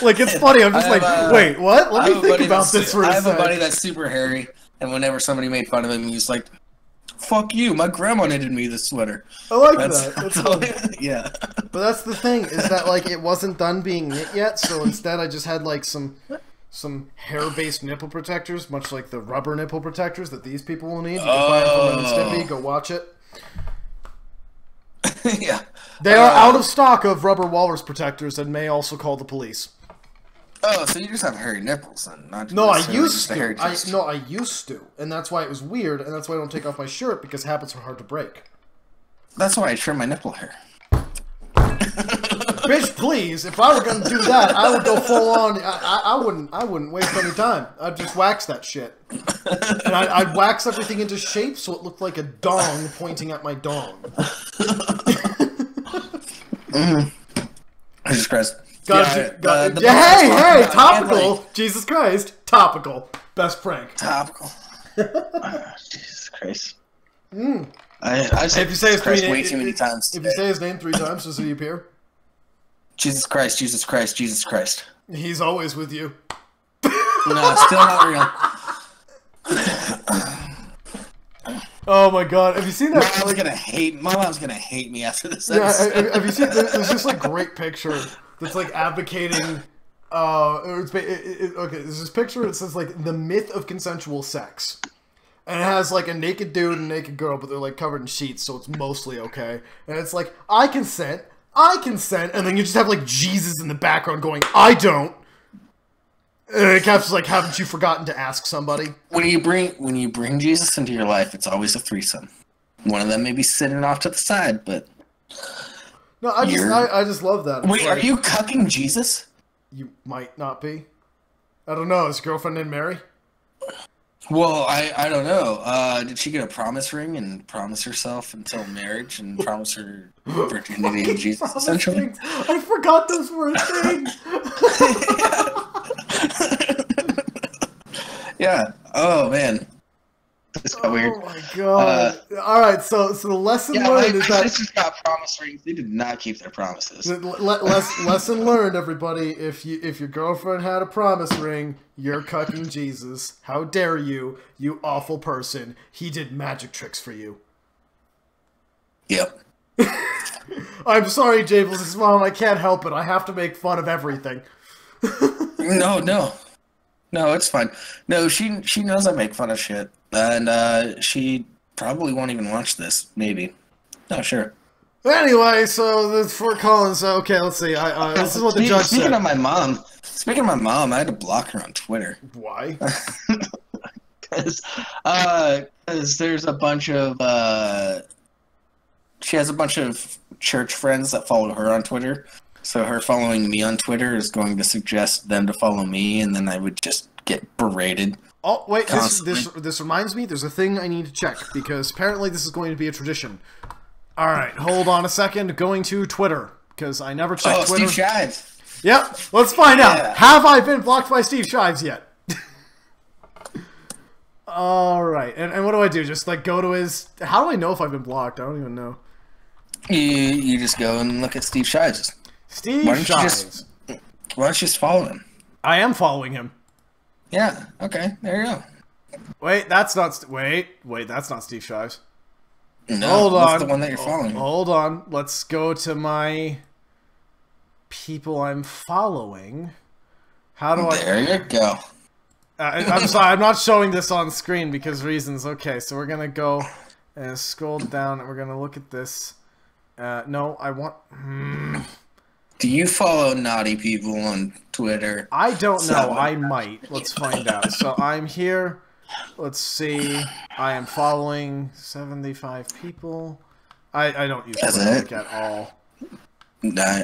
Speaker 4: Like, it's funny, I'm just
Speaker 3: I
Speaker 4: like,
Speaker 3: have,
Speaker 4: wait, what?
Speaker 3: I
Speaker 4: Let
Speaker 3: have
Speaker 4: me
Speaker 3: a
Speaker 4: think
Speaker 3: buddy
Speaker 4: about
Speaker 3: that's
Speaker 4: this for
Speaker 3: I
Speaker 4: a
Speaker 3: have a buddy
Speaker 4: sec.
Speaker 3: that's super hairy, and whenever somebody made fun of him, he's like, "Fuck you! My grandma knitted me this sweater."
Speaker 4: I like
Speaker 3: That's,
Speaker 4: that. That's
Speaker 3: that's all,
Speaker 4: funny.
Speaker 3: yeah.
Speaker 4: But that's the thing, is that, like, it wasn't done being knit yet, so instead I just had, like, some hair-based nipple protectors, much like the rubber nipple protectors that these people will need. You can buy them from Ren and Stimpy, go watch it.
Speaker 3: Yeah.
Speaker 4: They are out of stock of rubber walrus protectors and may also call the police.
Speaker 3: Oh, so you just have hairy nipples and not
Speaker 4: No, I
Speaker 3: necessarily
Speaker 4: used
Speaker 3: just a hairy
Speaker 4: to. I
Speaker 3: chest.
Speaker 4: used to, and that's why it was weird, and that's why I don't take off my shirt, because habits are hard to break.
Speaker 3: That's why I trim my nipple hair.
Speaker 4: Bitch, please! If I were gonna do that, I would go full on. I wouldn't waste any time. I'd just wax that shit, and I'd wax everything into shape so it looked like a dong pointing at my dong.
Speaker 3: Jesus Christ.
Speaker 4: God,
Speaker 3: the
Speaker 4: hey,
Speaker 3: podcast-
Speaker 4: topical!
Speaker 3: like,
Speaker 4: Jesus Christ, topical. Best prank.
Speaker 3: topical. Jesus Christ.
Speaker 4: Mm.
Speaker 3: I said
Speaker 4: If you say his
Speaker 3: Christ
Speaker 4: three
Speaker 3: way
Speaker 4: names,
Speaker 3: too many times.
Speaker 4: If you say his name 3 times, does he appear?
Speaker 3: Jesus Christ, Jesus Christ, Jesus Christ.
Speaker 4: He's always with you.
Speaker 3: No, still not real.
Speaker 4: Oh my god, have you seen
Speaker 3: My
Speaker 4: that?
Speaker 3: mom's gonna hate me after this
Speaker 4: Yeah,
Speaker 3: episode.
Speaker 4: have you seen? There's this like great picture that's like advocating. Okay, there's this picture. It says like the myth of consensual sex, and it has like a naked dude and a naked girl, but they're like covered in sheets, so it's mostly okay. And it's like I consent, and then you just have like Jesus in the background going, I don't. And it captures like, haven't you forgotten to ask somebody?
Speaker 3: When you bring Jesus into your life, it's always a threesome. One of them may be sitting off to the side, but
Speaker 4: No, I just love that. It's
Speaker 3: wait, are
Speaker 4: like,
Speaker 3: you cucking Jesus?
Speaker 4: You might not be. I don't know. Is your girlfriend named Mary?
Speaker 3: Well, I don't know. Did she get a promise ring and promise herself until marriage and promise her virginity to Jesus? Essentially,
Speaker 4: I forgot those were a thing.
Speaker 3: yeah. Oh man, this got weird.
Speaker 4: Oh my god! All right, so the lesson learned is that
Speaker 3: just got promise rings. They did not keep their promises.
Speaker 4: lesson learned, everybody. If your girlfriend had a promise ring, you're cucking Jesus. How dare you, you awful person? He did magic tricks for you.
Speaker 3: Yep.
Speaker 4: I'm sorry, Jables' mom. I can't help it. I have to make fun of everything.
Speaker 3: No, it's fine. No, she knows I make fun of shit, and she probably won't even watch this. Maybe. No, sure.
Speaker 4: Anyway, so the Fort Collins. Okay, let's see. This is what the judge
Speaker 3: Speaking
Speaker 4: said.
Speaker 3: of my mom, I had to block her on Twitter.
Speaker 4: Why?
Speaker 3: Because there's a bunch of she has a bunch of church friends that follow her on Twitter. So her following me on Twitter is going to suggest them to follow me, and then I would just get berated.
Speaker 4: Oh, wait,
Speaker 3: Constantly.
Speaker 4: this reminds me, there's a thing I need to check, because apparently this is going to be a tradition. Alright, hold on a second, going to Twitter, because I never checked Twitter.
Speaker 3: Steve Shives.
Speaker 4: Yep, let's find
Speaker 3: Yeah.
Speaker 4: out. Have I been blocked by Steve Shives yet? Alright, and what do I do? Just like go to his... How do I know if I've been blocked? I don't even know.
Speaker 3: You just go and look at Steve Shives.
Speaker 4: Steve
Speaker 3: Why don't you
Speaker 4: Shives.
Speaker 3: Why don't you just follow him?
Speaker 4: I am following him.
Speaker 3: Yeah. Okay. There you go.
Speaker 4: Wait, that's not... Wait, that's not Steve Shives.
Speaker 3: No,
Speaker 4: Hold on.
Speaker 3: that's the one that you're following.
Speaker 4: Hold on. Let's go to my people I'm following. How do I...
Speaker 3: There you go.
Speaker 4: I'm sorry, I'm not showing this on screen because reasons. Okay, so we're going to go and scroll down and we're going to look at this. No, I want...
Speaker 3: Do you follow naughty people on Twitter?
Speaker 4: I don't know.
Speaker 3: So-
Speaker 4: I might. Let's find out. So I'm here. Let's see. I am following 75 people. I don't use
Speaker 3: That's
Speaker 4: Facebook
Speaker 3: it?
Speaker 4: at all.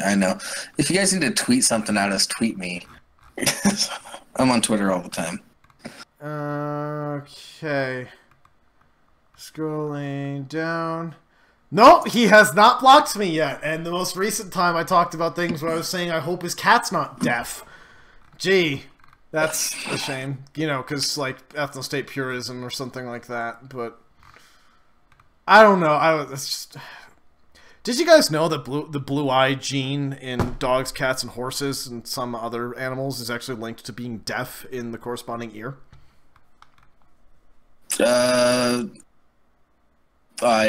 Speaker 3: I know. If you guys need to tweet something at us, tweet me. I'm on Twitter all the time.
Speaker 4: Okay. Scrolling down. Nope, he has not blocked me yet. And the most recent time I talked about things where I was saying I hope his cat's not deaf. Gee, that's a shame. You know, because, like, ethnostate purism or something like that. But I don't know. It's just... Did you guys know that the blue eye gene in dogs, cats, and horses and some other animals is actually linked to being deaf in the corresponding ear?
Speaker 3: I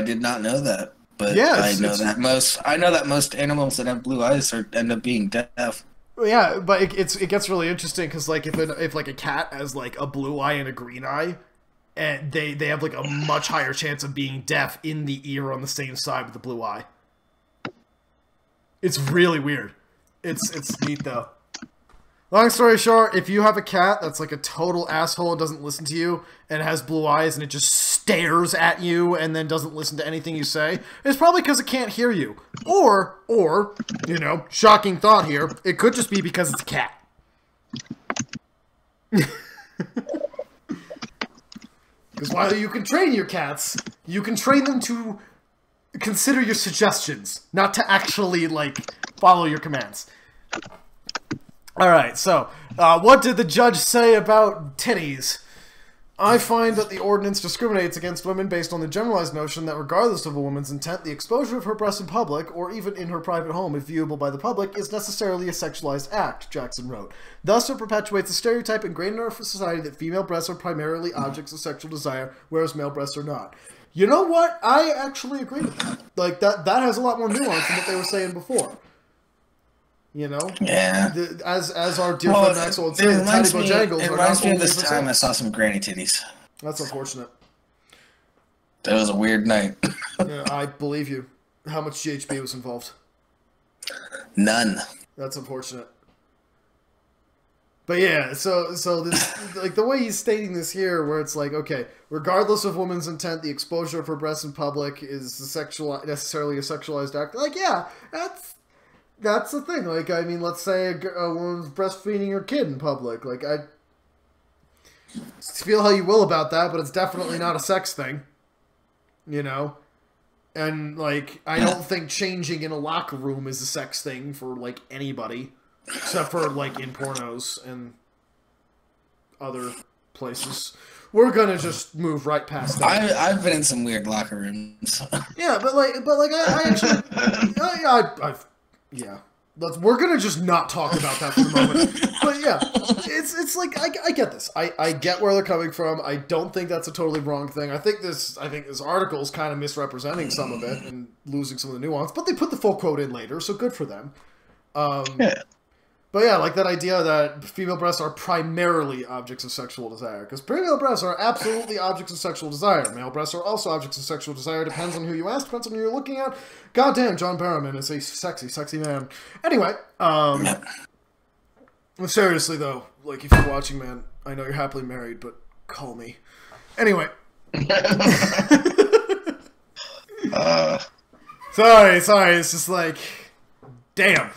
Speaker 3: did not know that, but
Speaker 4: Yeah,
Speaker 3: I
Speaker 4: it's-
Speaker 3: know
Speaker 4: it's-
Speaker 3: that most animals that have blue eyes end up being deaf.
Speaker 4: Yeah, but it gets really interesting because like if like a cat has like a blue eye and a green eye, and they have like a much higher chance of being deaf in the ear on the same side with the blue eye. It's really weird. It's neat though. Long story short, if you have a cat that's like a total asshole and doesn't listen to you and has blue eyes and it just stares at you and then doesn't listen to anything you say, it's probably because it can't hear you. Or, you know, shocking thought here, it could just be because it's a cat. Because while you can train your cats, you can train them to consider your suggestions, not to actually, like, follow your commands. Alright, so, what did the judge say about titties? I find that the ordinance discriminates against women based on the generalized notion that regardless of a woman's intent, the exposure of her breasts in public, or even in her private home if viewable by the public, is necessarily a sexualized act, Jackson wrote. Thus, it perpetuates a stereotype ingrained in our society that female breasts are primarily objects of sexual desire, whereas male breasts are not. You know what? I actually agree with that. Like, that has a lot more nuance than what they were saying before. You know?
Speaker 3: Yeah.
Speaker 4: As our dear friend Maxwell would say, the tiny bojangles
Speaker 3: It
Speaker 4: are
Speaker 3: reminds
Speaker 4: not
Speaker 3: me of
Speaker 4: only
Speaker 3: this
Speaker 4: for
Speaker 3: time I
Speaker 4: sex.
Speaker 3: saw some granny titties.
Speaker 4: That's unfortunate.
Speaker 3: That was a weird night.
Speaker 4: Yeah, I believe you. How much GHB was involved?
Speaker 3: None.
Speaker 4: That's unfortunate. But yeah, so this, like, the way he's stating this here, where it's like, okay, regardless of woman's intent, the exposure of her breasts in public is necessarily a sexualized act. Like, yeah, that's the thing. Like, I mean, let's say a woman's breastfeeding her kid in public. Like, I feel how you will about that, but it's definitely not a sex thing. You know? And, like, I don't think changing in a locker room is a sex thing for, like, anybody. Except for, like, in pornos and other places. We're gonna just move right past that.
Speaker 3: I've been in some weird locker rooms.
Speaker 4: Yeah, but I actually, yeah. We're gonna just not talk about that for the moment. But yeah, it's like I get this. I get where they're coming from. I don't think that's a totally wrong thing. I think this article is kind of misrepresenting some of it and losing some of the nuance. But they put the full quote in later, so good for them.
Speaker 3: Yeah.
Speaker 4: But yeah, like that idea that female breasts are primarily objects of sexual desire. Because female breasts are absolutely objects of sexual desire. Male breasts are also objects of sexual desire. Depends on who you ask, depends on who you're looking at. Goddamn, John Barrowman is a sexy, sexy man. Anyway, seriously though, like if you're watching, man, I know you're happily married, but call me. Anyway. Sorry, it's just like, damn.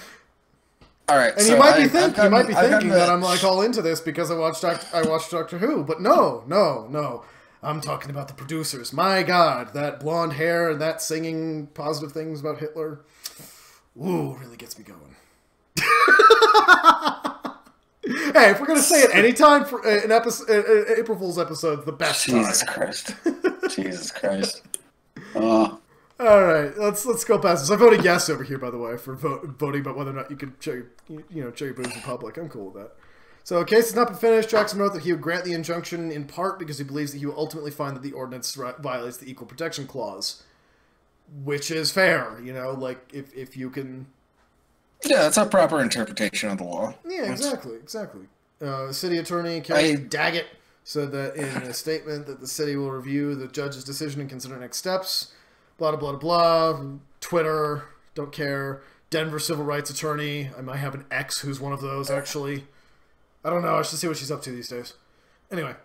Speaker 3: All right.
Speaker 4: And
Speaker 3: so
Speaker 4: you might be
Speaker 3: I've
Speaker 4: thinking
Speaker 3: gotten
Speaker 4: that I'm like all into this because I watched Doctor Who, but no. I'm talking about the producers. My God, that blonde hair and that singing positive things about Hitler, ooh, really gets me going. Hey, if we're gonna say it anytime for an episode, April Fool's episode, the best
Speaker 3: Jesus
Speaker 4: time.
Speaker 3: Christ. Jesus Christ. Oh.
Speaker 4: All right, let's go past this. I voted yes over here, by the way, for voting about whether or not you could show your boobs in public. I'm cool with that. So, case has not been finished. Jackson wrote that he would grant the injunction in part because he believes that he will ultimately find that the ordinance violates the Equal Protection Clause, which is fair. Like if you can.
Speaker 3: Yeah, that's a proper interpretation of the law.
Speaker 4: Yeah, exactly. City Attorney Kerry Daggett said that in a statement that the city will review the judge's decision and consider next steps. Blah, blah, blah, blah. Twitter, don't care. Denver Civil Rights Attorney. I might have an ex who's one of those, actually. I don't know. I should see what she's up to these days. Anyway.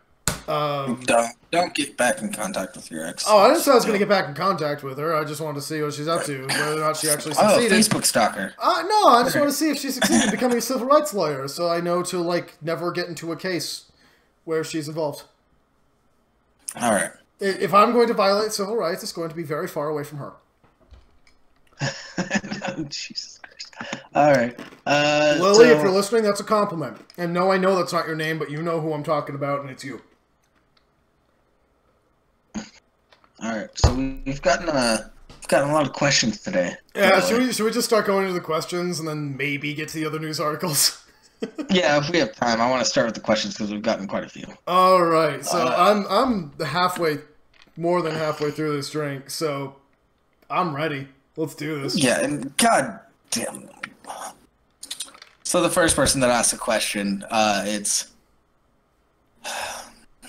Speaker 3: Don't get back in contact with your ex.
Speaker 4: Oh, I didn't say I was going to get back in contact with her. I just wanted to see what she's up to, whether or not she actually succeeded.
Speaker 3: Oh, Facebook stalker.
Speaker 4: No, I just want to see if she succeeded in becoming a civil rights lawyer, so I know to, never get into a case where she's involved.
Speaker 3: All right.
Speaker 4: If I'm going to violate civil rights, it's going to be very far away from her.
Speaker 3: Jesus Christ. All right.
Speaker 4: Lily, if you're listening, that's a compliment. And no, I know that's not your name, but you know who I'm talking about, and it's you.
Speaker 3: All right. So we've gotten a lot of questions today.
Speaker 4: Yeah, should we just start going into the questions and then maybe get to the other news articles?
Speaker 3: Yeah, if we have time, I want to start with the questions because we've gotten quite a few.
Speaker 4: All right, so I'm more than halfway through this drink, so I'm ready. Let's do this.
Speaker 3: Yeah, and god damn. So the first person that asked a question, it's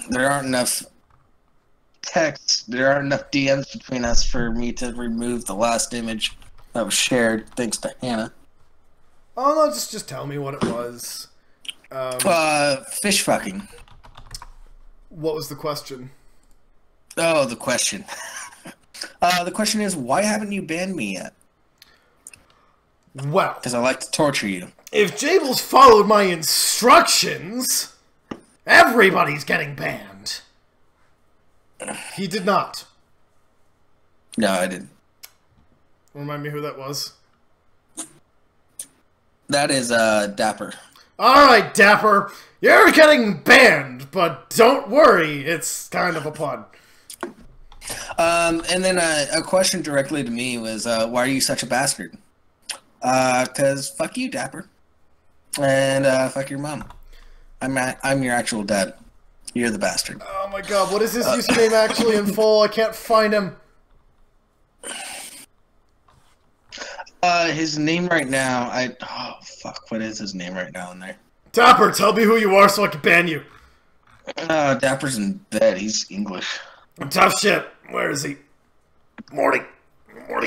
Speaker 3: there aren't enough texts, there aren't enough DMs between us for me to remove the last image that was shared, thanks to Hannah.
Speaker 4: Oh no, just tell me what it was.
Speaker 3: Fish fucking.
Speaker 4: What was the question?
Speaker 3: Oh, the question. The question is, why haven't you banned me yet?
Speaker 4: Well,
Speaker 3: Because I like to torture you.
Speaker 4: if Jables followed my instructions, everybody's getting banned. He did not.
Speaker 3: No, I didn't.
Speaker 4: Remind me who that was.
Speaker 3: That is, Dapper.
Speaker 4: Alright, Dapper, you're getting banned, but don't worry, it's kind of a pun.
Speaker 3: And then a question directly to me was, why are you such a bastard? Cause fuck you, Dapper. And, fuck your mom. I'm your actual dad. You're the bastard.
Speaker 4: Oh my god, what is his username actually in full? I can't find him.
Speaker 3: His name right now, oh fuck, what is his name right now in there?
Speaker 4: Dapper, tell me who you are so I can ban you.
Speaker 3: Dapper's in bed, he's English.
Speaker 4: Tough shit. Where is he? Morty,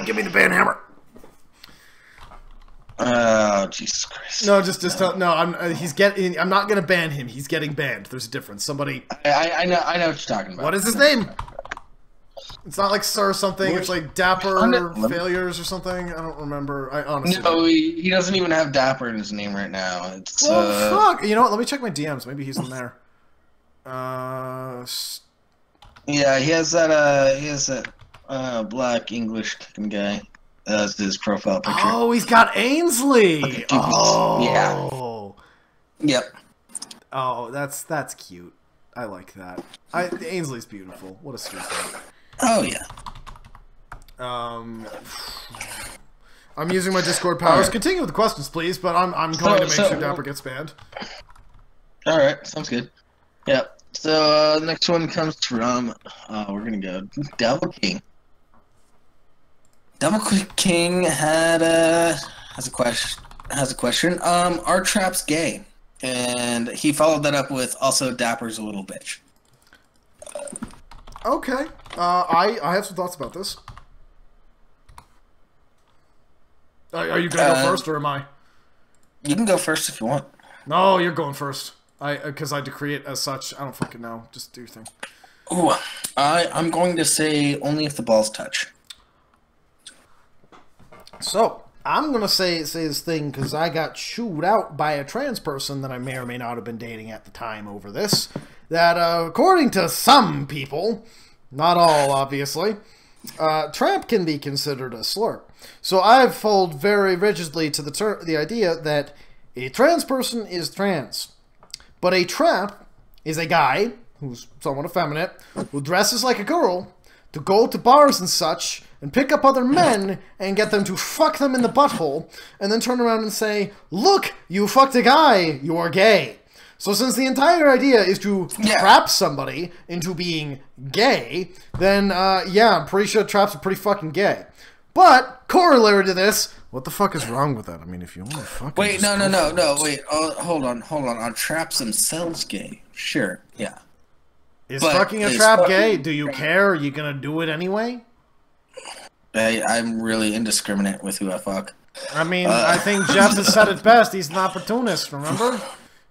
Speaker 4: give me the ban hammer.
Speaker 3: Oh, Jesus Christ.
Speaker 4: No, just tell. No, I'm not gonna ban him. He's getting banned. There's a difference. Somebody.
Speaker 3: I know what you're talking about.
Speaker 4: What is his name? It's not like Sir something. It's like Dapper Failures or something. I don't remember. I honestly.
Speaker 3: No, he doesn't even have Dapper in his name right now. It's
Speaker 4: fuck. You know what? Let me check my DMs. Maybe he's in there.
Speaker 3: Yeah, he has that black English kicking guy as his profile picture.
Speaker 4: Oh, he's got Ainsley. Oh,
Speaker 3: yeah. Yep.
Speaker 4: Oh, that's cute. I like that. Ainsley's beautiful. What a sweet thing.
Speaker 3: Oh yeah.
Speaker 4: I'm using my Discord powers. Right. Continue with the questions, please. But I'm going to make sure Dapper gets banned.
Speaker 3: All right, sounds good. Yep. So next one comes from we're gonna go Devil King. Devil King has a question. Are traps gay? And he followed that up with also Dapper's a little bitch.
Speaker 4: Okay. I have some thoughts about this. Are you gonna go first or am I?
Speaker 3: You can go first if you want.
Speaker 4: No, you're going first. Because I decree it as such. I don't fucking know. Just do your thing.
Speaker 3: Ooh, I'm going to say only if the balls touch.
Speaker 4: So, I'm going to say this thing because I got chewed out by a trans person that I may or may not have been dating at the time over this. That, according to some people, not all, obviously, tramp can be considered a slur. So I've held very rigidly to the idea that a trans person is trans. But a trap is a guy who's somewhat effeminate, who dresses like a girl to go to bars and such and pick up other men and get them to fuck them in the butthole and then turn around and say, look, you fucked a guy, you are gay. So since the entire idea is to trap somebody into being gay, then, yeah, I'm pretty sure traps are pretty fucking gay. But, corollary to this, what the fuck is wrong with that? I mean, if you want to fucking...
Speaker 3: Wait, no, wait, hold on. Are traps themselves gay? Sure, yeah.
Speaker 4: Is fucking a trap gay? Do you care? Are you gonna do it anyway?
Speaker 3: I'm really indiscriminate with who I fuck.
Speaker 4: I mean, I think Jeff has said it best. He's an opportunist, remember?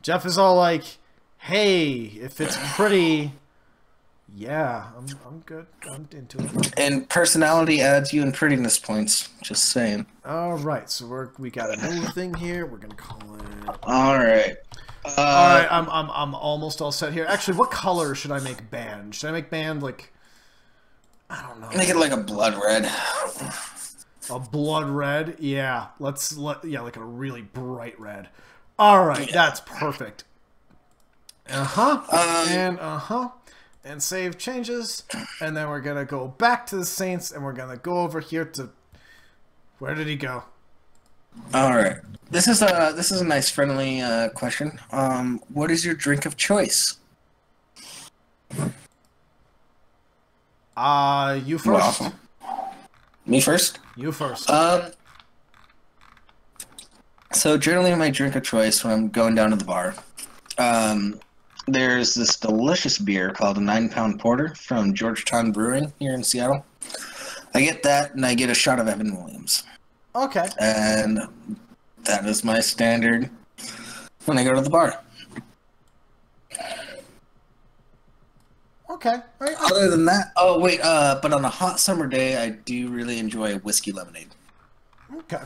Speaker 4: Jeff is all like, hey, if it's pretty, yeah, I'm good. I'm into it.
Speaker 3: And personality adds you in prettiness points. Just saying.
Speaker 4: All right, so we got a new thing here. We're gonna call it.
Speaker 3: All right.
Speaker 4: All right, I'm almost all set here. Actually, what color should I make band? Should I make band like, I don't know.
Speaker 3: Make it like a blood red.
Speaker 4: A blood red? Yeah. Yeah, like a really bright red. All right, that's perfect. And save changes, and then we're gonna go back to the Saints, and we're gonna go over here to. Where did he go?
Speaker 3: All right. This is a nice friendly question. What is your drink of choice?
Speaker 4: You first.
Speaker 3: Well, me first?
Speaker 4: You first.
Speaker 3: So generally my drink of choice when I'm going down to the bar, there's this delicious beer called a 9-pound porter from Georgetown Brewing here in Seattle. I get that, and I get a shot of Evan Williams.
Speaker 4: Okay.
Speaker 3: And that is my standard when I go to the bar.
Speaker 4: Okay.
Speaker 3: Other than that, oh wait, but on a hot summer day, I do really enjoy whiskey lemonade.
Speaker 4: Okay.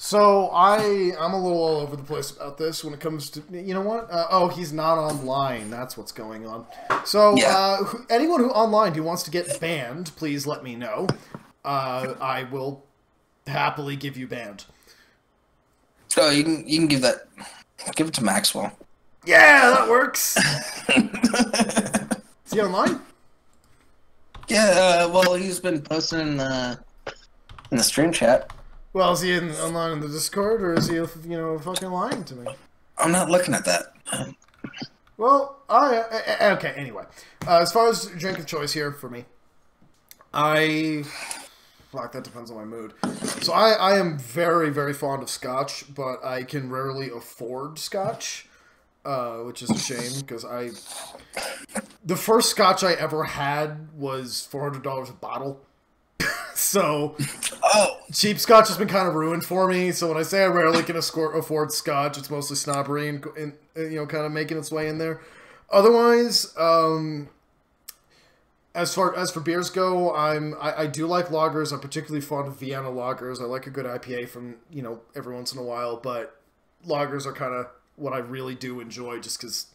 Speaker 4: So I'm a little all over the place about this when it comes to, you know what? He's not online. That's what's going on. So anyone who online who wants to get banned, please let me know. I will happily give you banned.
Speaker 3: Oh, you can give it to Maxwell.
Speaker 4: Yeah, that works. Is he online?
Speaker 3: Yeah, well, he's been posting in the stream chat.
Speaker 4: Well, is he online in the Discord, or is he, fucking lying to me?
Speaker 3: I'm not looking at that.
Speaker 4: Well, okay, anyway. As far as drink of choice here for me, fuck, that depends on my mood. So I am very, very fond of scotch, but I can rarely afford scotch, which is a shame, because the first scotch I ever had was $400 a bottle. So, cheap scotch has been kind of ruined for me. So when I say I rarely can afford scotch, it's mostly snobbery and kind of making its way in there. Otherwise, as for beers go, I do like lagers. I'm particularly fond of Vienna lagers. I like a good IPA from every once in a while, but lagers are kind of what I really do enjoy, just because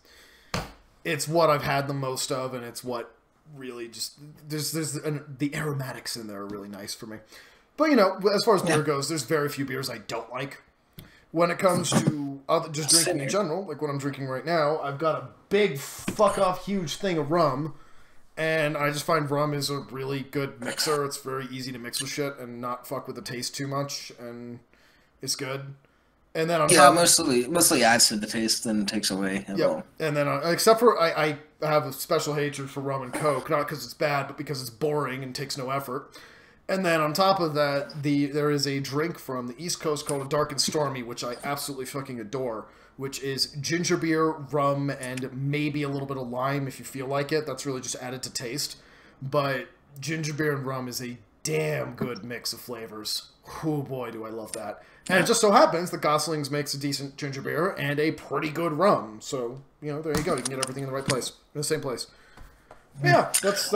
Speaker 4: it's what I've had the most of, and it's what really just the aromatics in there are really nice for me. But as far as beer goes, there's very few beers I don't like. When it comes to just drinking in general, like what I'm drinking right now, I've got a big fuck off huge thing of rum, and I just find rum is a really good mixer. It's very easy to mix with shit and not fuck with the taste too much, and it's good. And then
Speaker 3: mostly adds to the taste than takes away.
Speaker 4: Yeah, and then except for I have a special hatred for rum and Coke, not because it's bad, but because it's boring and takes no effort. And then on top of that, there is a drink from the East Coast called a Dark and Stormy, which I absolutely fucking adore, which is ginger beer, rum, and maybe a little bit of lime if you feel like it. That's really just added to taste. But ginger beer and rum is a damn good mix of flavors. Oh boy, do I love that. And it just so happens that Gosling's makes a decent ginger beer and a pretty good rum. So, there you go. You can get everything in the right place. In the same place. Yeah, that's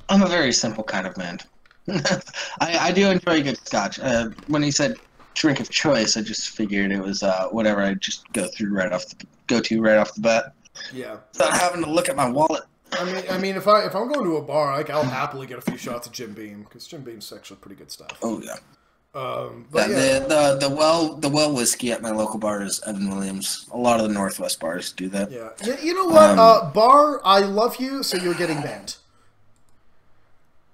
Speaker 3: I'm a very simple kind of man. I do enjoy good scotch. When he said drink of choice, I just figured it was whatever I just go to right off the bat.
Speaker 4: Yeah.
Speaker 3: Without having to look at my wallet.
Speaker 4: I mean, if I'm going to a bar, I'll happily get a few shots of Jim Beam, because Jim Beam's actually pretty good stuff.
Speaker 3: Oh yeah.
Speaker 4: But yeah.
Speaker 3: The well whiskey at my local bar is Evan Williams. A lot of the Northwest bars do that.
Speaker 4: Yeah. You know what? Bar, I love you, so you're getting banned.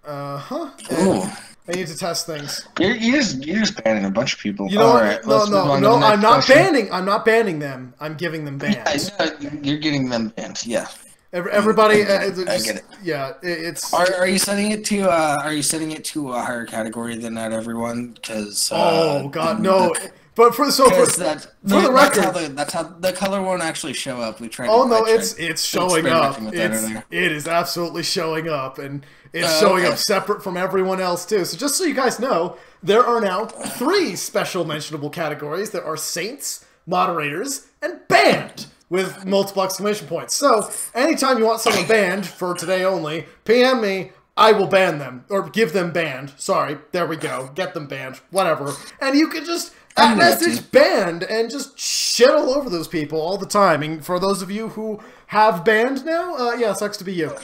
Speaker 3: Ooh.
Speaker 4: I need to test things.
Speaker 3: You're just banning a bunch of people.
Speaker 4: You know what?
Speaker 3: Right,
Speaker 4: No, I'm not banning. I'm not banning them. I'm giving them bans.
Speaker 3: Yeah, you're getting them banned. Yeah.
Speaker 4: Everybody,
Speaker 3: I get it.
Speaker 4: Yeah, it's.
Speaker 3: Are you setting it to? Are you setting it to a higher category than not everyone? Because
Speaker 4: oh God, no! But for the record,
Speaker 3: that's how the color won't actually show up. We tried.
Speaker 4: Oh no, it's showing up. It is absolutely showing up, and it's showing up separate from everyone else too. So just so you guys know, there are now 3 special mentionable categories. There are saints, moderators, and banned, with multiple exclamation points. So, anytime you want someone banned, for today only, PM me, I will ban them. Or give them banned. Sorry, there we go. Get them banned. Whatever. And you can just message banned and just shit all over those people all the time. And for those of you who have banned now, yeah, sucks to be you.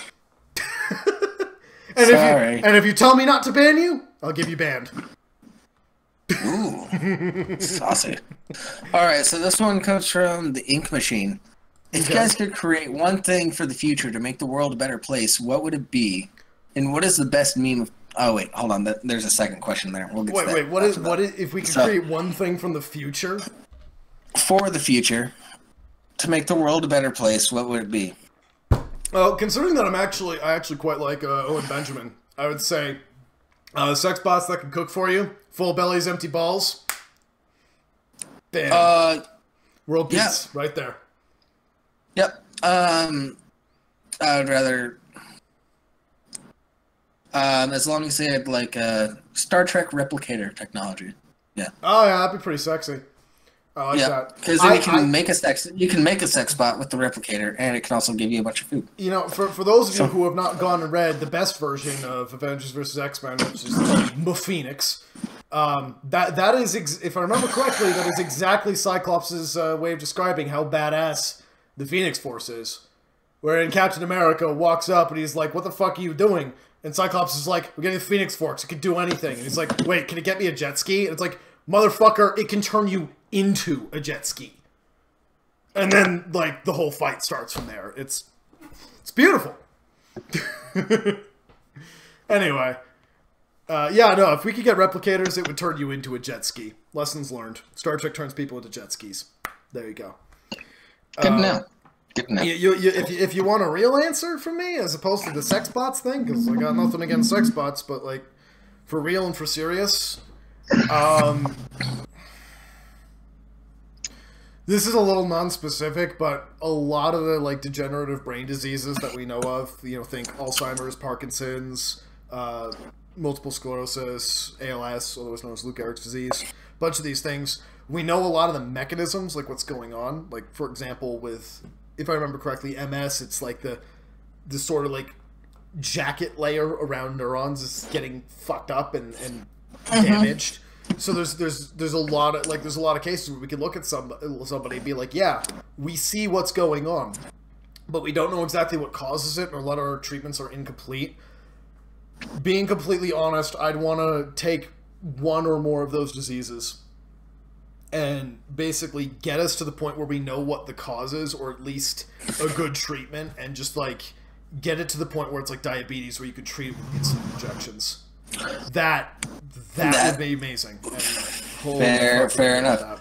Speaker 4: And if you tell me not to ban you, I'll give you banned.
Speaker 3: Ooh, saucy. Alright, so this one comes from the Ink Machine. If you guys could create one thing for the future to make the world a better place, what would it be? And what is the best meme of... Oh, wait, hold on. There's a second question there. We'll get to that.
Speaker 4: Wait, what is if we could create one thing from the future?
Speaker 3: For the future, to make the world a better place, what would it be?
Speaker 4: Well, considering that I actually quite like Owen Benjamin, I would say sex bots that can cook for you, full bellies, empty balls. Bam. World peace, right there.
Speaker 3: Yep. I would rather, as long as they had like Star Trek replicator technology. Yeah.
Speaker 4: Oh yeah, that'd be pretty sexy. I like that.
Speaker 3: Because then you can make a sex bot with the replicator, and it can also give you a bunch of food.
Speaker 4: You know, for those of you who have not gone and read the best version of Avengers vs. X-Men, which is the Phoenix, that is, if I remember correctly, that is exactly Cyclops' way of describing how badass the Phoenix Force is. Wherein Captain America walks up and he's like, "What the fuck are you doing?" And Cyclops is like, "We're getting the Phoenix Force. It can do anything." And he's like, "Wait, can it get me a jet ski?" And it's like, "Motherfucker, it can turn you into a jet ski." And then, like, the whole fight starts from there. It's beautiful. Anyway. Yeah, no, if we could get replicators, it would turn you into a jet ski. Lessons learned. Star Trek turns people into jet skis. There you go.
Speaker 3: Good to know. Good to know.
Speaker 4: If you want a real answer from me, as opposed to the sex bots thing, because I got nothing against sex bots, but, like, for real and for serious... This is a little non-specific, but a lot of the like degenerative brain diseases that we know of, you know, think Alzheimer's, Parkinson's, multiple sclerosis, ALS, otherwise known as Lou Gehrig's disease, a bunch of these things. We know a lot of the mechanisms, like what's going on. Like, for example, with, if I remember correctly, MS, it's like the sort of like jacket layer around neurons is getting fucked up and damaged. So there's a lot of cases where we can look at somebody and be like, yeah, we see what's going on, but we don't know exactly what causes it, and a lot of our treatments are incomplete. Being completely honest, I'd want to take one or more of those diseases and basically get us to the point where we know what the cause is, or at least a good treatment, and just like get it to the point where it's like diabetes, where you could treat it with insulin injections. That would be amazing.
Speaker 3: Fair enough.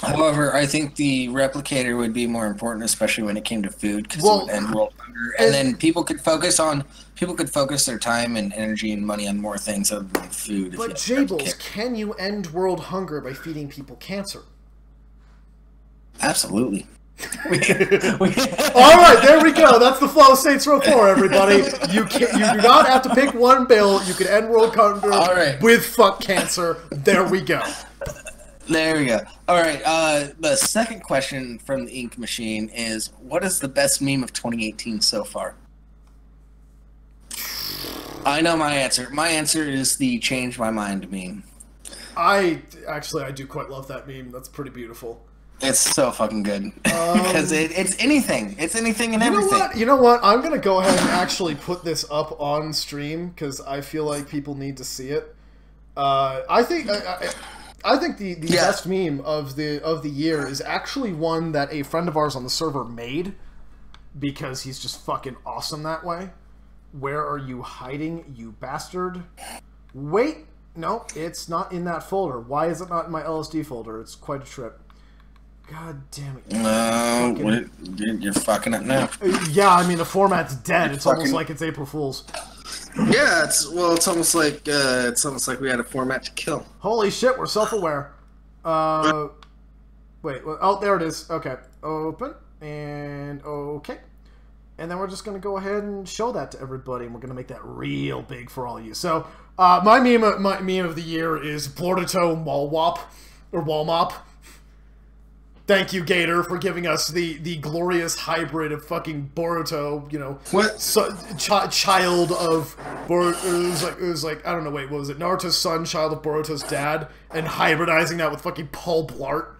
Speaker 3: However, I think the replicator would be more important, especially when it came to food, because it would end world hunger, and then people could focus their time and energy and money on more things other than food.
Speaker 4: But Jables, can you end world hunger by feeding people cancer?
Speaker 3: Absolutely.
Speaker 4: All right, there we go. That's the flow of Saints Row 4, everybody. You do not have to pick one bill. You can end world hunger with fuck cancer. There we go.
Speaker 3: There we go. All right. The second question from the Ink Machine is: what is the best meme of 2018 so far? I know my answer. My answer is the "change my mind" meme.
Speaker 4: I do quite love that meme. That's pretty beautiful.
Speaker 3: It's so fucking good. Because it's anything. It's anything and everything.
Speaker 4: You know what? I'm going to go ahead and actually put this up on stream, because I feel like people need to see it. I think the best meme of the year is actually one that a friend of ours on the server made because he's just fucking awesome that way. Where are you hiding, you bastard? Wait, no, it's not in that folder. Why is it not in my LSD folder? It's quite a trip. God damn it!
Speaker 3: No, you're fucking up now.
Speaker 4: Yeah, I mean the format's dead. It's almost like it's April Fool's.
Speaker 3: Yeah, it's almost like we had a format to kill.
Speaker 4: Holy shit, we're self-aware. Wait, oh, there it is. Okay, open and okay, and then we're just gonna go ahead and show that to everybody, and we're gonna make that real big for all of you. So, my meme of the year is Blordato Mallwop or Wallmop. Thank you, Gator, for giving us the glorious hybrid of fucking Boruto, you know,
Speaker 3: what
Speaker 4: child of Boruto. It was like I don't know. Wait, what was it? Naruto's son, child of Boruto's dad, and hybridizing that with fucking Paul Blart.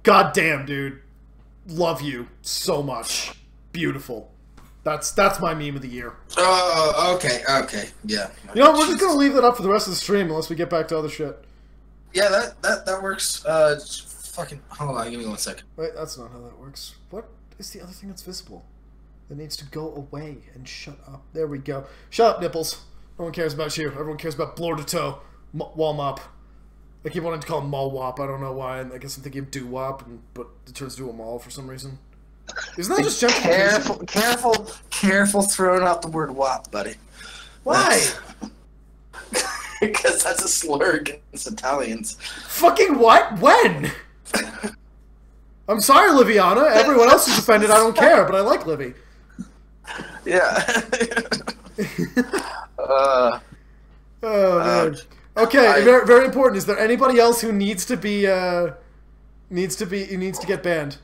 Speaker 4: God damn, dude, love you so much. Beautiful. That's my meme of the year.
Speaker 3: Oh, okay, yeah.
Speaker 4: You know, we're just gonna leave that up for the rest of the stream unless we get back to other shit.
Speaker 3: Yeah, that works. Fucking hold on, give me 1 second.
Speaker 4: Wait, that's not how that works. What is the other thing that's visible? That needs to go away and shut up. There we go. Shut up, nipples. No one cares about you. Everyone cares about Blordato Wallmop. I keep wanting to call him Mallwop. I don't know why. I guess I'm thinking of Doo-Wop, but it turns into a mall for some reason. Isn't that just gentrification?
Speaker 3: Careful throwing out the word wop, buddy.
Speaker 4: Why?
Speaker 3: Because that's a slur against Italians.
Speaker 4: Fucking what? When? I'm sorry, Liviana. Everyone else is offended. I don't care, but I like Livy.
Speaker 3: Yeah.
Speaker 4: Oh man. Okay, very, very important. Is there anybody else who needs to get banned?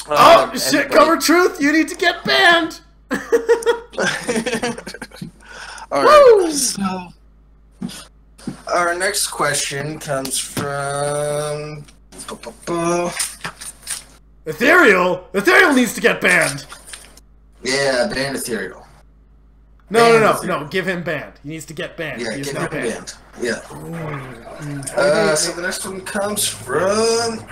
Speaker 4: Oh shit! Cover truth. You need to get banned.
Speaker 3: All right. So, our next question comes from
Speaker 4: Ethereal. Ethereal needs to get banned.
Speaker 3: Yeah, ban Ethereal.
Speaker 4: No. Give him banned. He needs to get banned.
Speaker 3: Yeah,
Speaker 4: He's
Speaker 3: get
Speaker 4: not
Speaker 3: him
Speaker 4: banned.
Speaker 3: Yeah. So the next one comes from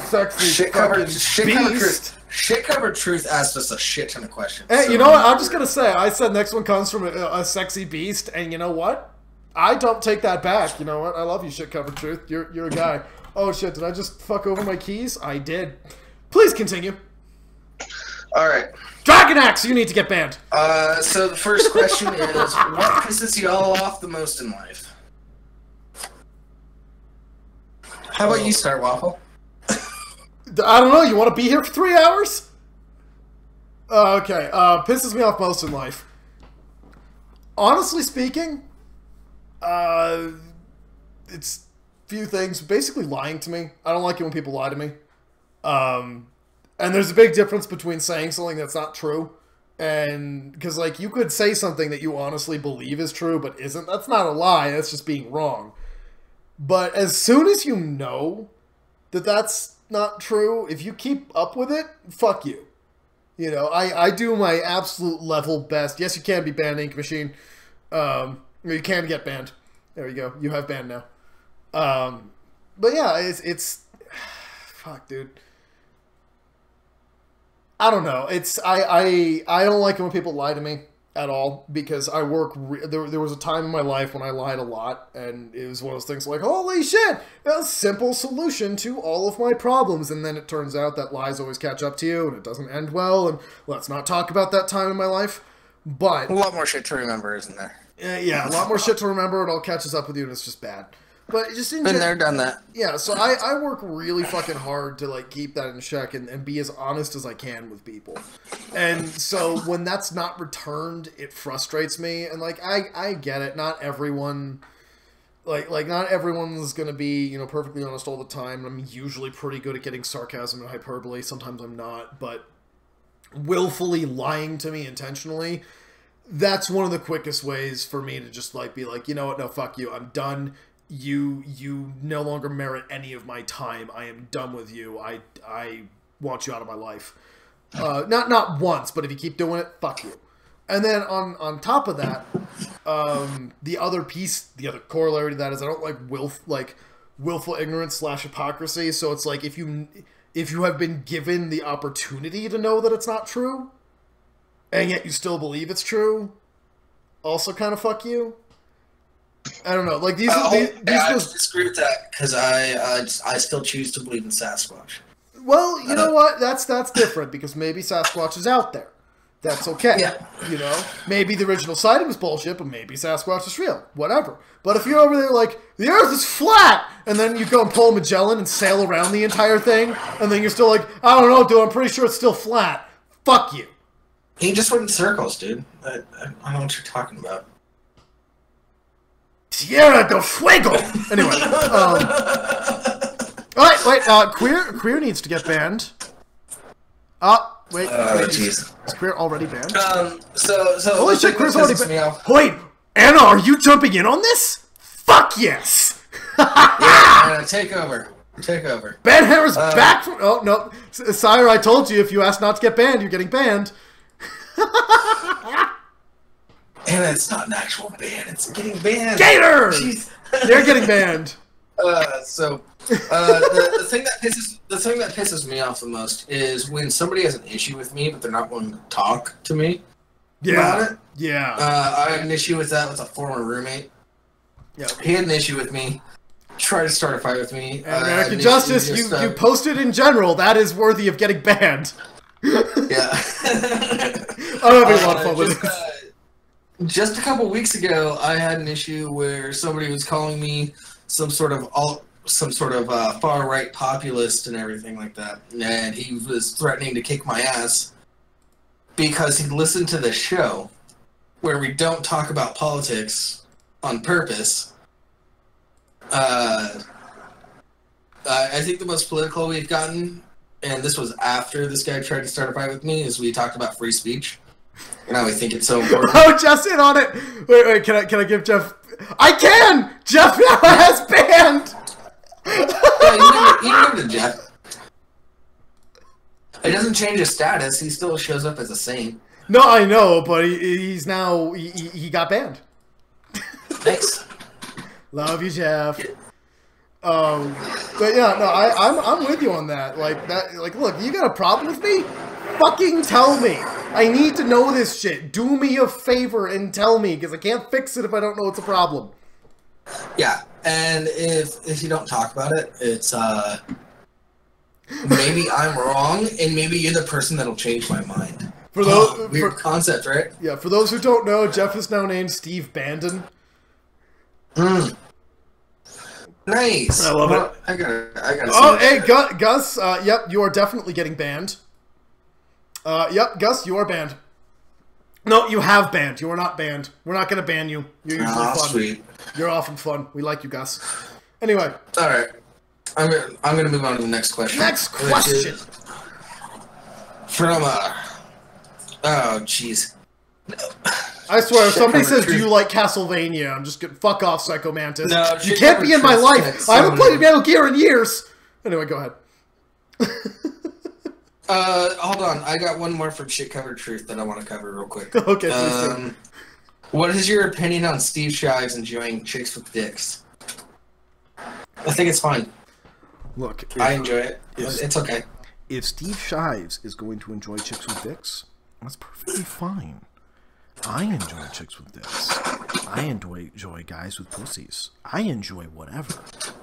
Speaker 4: sexy
Speaker 3: shit covered
Speaker 4: beast.
Speaker 3: truth. Shit covered truth asked us a shit ton of questions.
Speaker 4: Hey,
Speaker 3: so,
Speaker 4: you know what? I'm just gonna say. I said next one comes from a sexy beast, and you know what? I don't take that back. You know what? I love you, shit covered truth. You're a guy. Oh shit! Did I just fuck over my keys? I did. Please continue.
Speaker 3: All right.
Speaker 4: Dragon Axe, you need to get banned.
Speaker 3: So the first question is, what pisses y'all off the most in life? How about you start, Waffle?
Speaker 4: I don't know. You want to be here for 3 hours? Okay. Pisses me off most in life. Honestly speaking, it's few things. Basically, lying to me. I don't like it when people lie to me. And there's a big difference between saying something that's not true, and because like you could say something that you honestly believe is true but isn't. That's not a lie. That's just being wrong. But as soon as you know that that's not true, if you keep up with it, fuck you. You know, I do my absolute level best. Yes, you can be banned, Ink Machine. You can get banned. There you go. You have banned now. But yeah, it's fuck, dude. I don't know. I don't like it when people lie to me at all, because I work. There was a time in my life when I lied a lot, and it was one of those things like, holy shit, a simple solution to all of my problems, and then it turns out that lies always catch up to you, and it doesn't end well. And let's not talk about that time in my life. But
Speaker 3: a lot more shit to remember, isn't there?
Speaker 4: Yeah, a lot more shit to remember. It all catches up with you, and it's just bad. But just in
Speaker 3: been there, done that.
Speaker 4: Yeah, so I work really fucking hard to like keep that in check and be as honest as I can with people. And so when that's not returned, it frustrates me. And like I get it. Not everyone like not everyone's gonna be, you know, perfectly honest all the time. I'm usually pretty good at getting sarcasm and hyperbole. Sometimes I'm not, but willfully lying to me intentionally, that's one of the quickest ways for me to just like be like, you know what, no, fuck you, I'm done. You no longer merit any of my time. I am done with you. I want you out of my life. Not once, but if you keep doing it, fuck you. And then on top of that, the other corollary to that is I don't like willful ignorance / hypocrisy. So it's like if you have been given the opportunity to know that it's not true, and yet you still believe it's true, also kind of fuck you. I don't know. Like these.
Speaker 3: I disagree with that because I still choose to believe in Sasquatch.
Speaker 4: Well, you know what? That's different because maybe Sasquatch is out there. That's okay.
Speaker 3: Yeah.
Speaker 4: You know? Maybe the original sighting was bullshit, but maybe Sasquatch is real. Whatever. But if you're over there like, the Earth is flat! And then you go and pull Magellan and sail around the entire thing, and then you're still like, I don't know, dude, I'm pretty sure it's still flat. Fuck you.
Speaker 3: He just went in circles, dude. I don't know what you're talking about.
Speaker 4: Tierra del Fuego! Anyway, Alright, wait, Queer needs to get banned. Wait,
Speaker 3: jeez.
Speaker 4: Is Queer already banned?
Speaker 3: So
Speaker 4: Holy shit, Queer's already banned. Wait, Anna, are you jumping in on this? Fuck yes!
Speaker 3: Yeah, take over. Take over.
Speaker 4: Banhammer's back from... Oh, no. Sire, I told you, if you ask not to get banned, you're getting banned.
Speaker 3: And it's not an actual ban, it's getting banned.
Speaker 4: Gator!
Speaker 3: Jeez.
Speaker 4: They're getting banned.
Speaker 3: The thing that pisses me off the most is when somebody has an issue with me, but they're not willing to talk to me about it.
Speaker 4: Yeah.
Speaker 3: I had an issue with that with a former roommate.
Speaker 4: Yeah.
Speaker 3: He had an issue with me. Tried to start a fight with me.
Speaker 4: American Justice, you posted in general, that is worthy of getting banned.
Speaker 3: Yeah.
Speaker 4: I'm having a lot of fun with it.
Speaker 3: Just a couple weeks ago, I had an issue where somebody was calling me some sort of far right populist and everything like that, and he was threatening to kick my ass because he listened to this show where we don't talk about politics on purpose. I think the most political we've gotten, and this was after this guy tried to start a fight with me, is we talked about free speech. And I think it's so important.
Speaker 4: Oh, Jeff's in on it! Wait, can I give Jeff... I can! Jeff now has banned!
Speaker 3: Yeah, you can give it to Jeff. It doesn't change his status, he still shows up as a saint.
Speaker 4: No, I know, but he's now... He got banned.
Speaker 3: Thanks.
Speaker 4: Love you, Jeff. But yeah, no, I'm with you on that. Like, look, you got a problem with me? Fucking tell me. I need to know this shit. Do me a favor and tell me, because I can't fix it if I don't know it's a problem.
Speaker 3: Yeah, and if you don't talk about it, it's maybe I'm wrong, and maybe you're the person that'll change my mind.
Speaker 4: For those
Speaker 3: weird concept, right?
Speaker 4: Yeah, for those who don't know, Jeff is now named Steve Bandon.
Speaker 3: Nice.
Speaker 4: I love it.
Speaker 3: I gotta.
Speaker 4: Oh, hey, Gus. Yep, you are definitely getting banned. Yep, Gus, you are banned. No, you have banned. You are not banned. We're not gonna ban you. You're usually fun.
Speaker 3: Sweet.
Speaker 4: You're often fun. We like you, Gus. Anyway.
Speaker 3: All right. I'm gonna move on to the next question.
Speaker 4: Next question.
Speaker 3: From oh jeez. No.
Speaker 4: I swear, if somebody says, "Do you like Castlevania?" I'm just gonna fuck off, Psycho Mantis.
Speaker 3: No,
Speaker 4: you can't be in my life. I haven't played Metal Gear in years. Anyway, go ahead.
Speaker 3: Hold on. I got one more from Shit Covered Truth that I want to cover real quick.
Speaker 4: Okay, please do.
Speaker 3: What is your opinion on Steve Shives enjoying chicks with dicks? I think it's fine.
Speaker 4: Look,
Speaker 3: I enjoy it. It's okay.
Speaker 4: If Steve Shives is going to enjoy chicks with dicks, that's perfectly fine. I enjoy chicks with dicks. I enjoy guys with pussies. I enjoy whatever.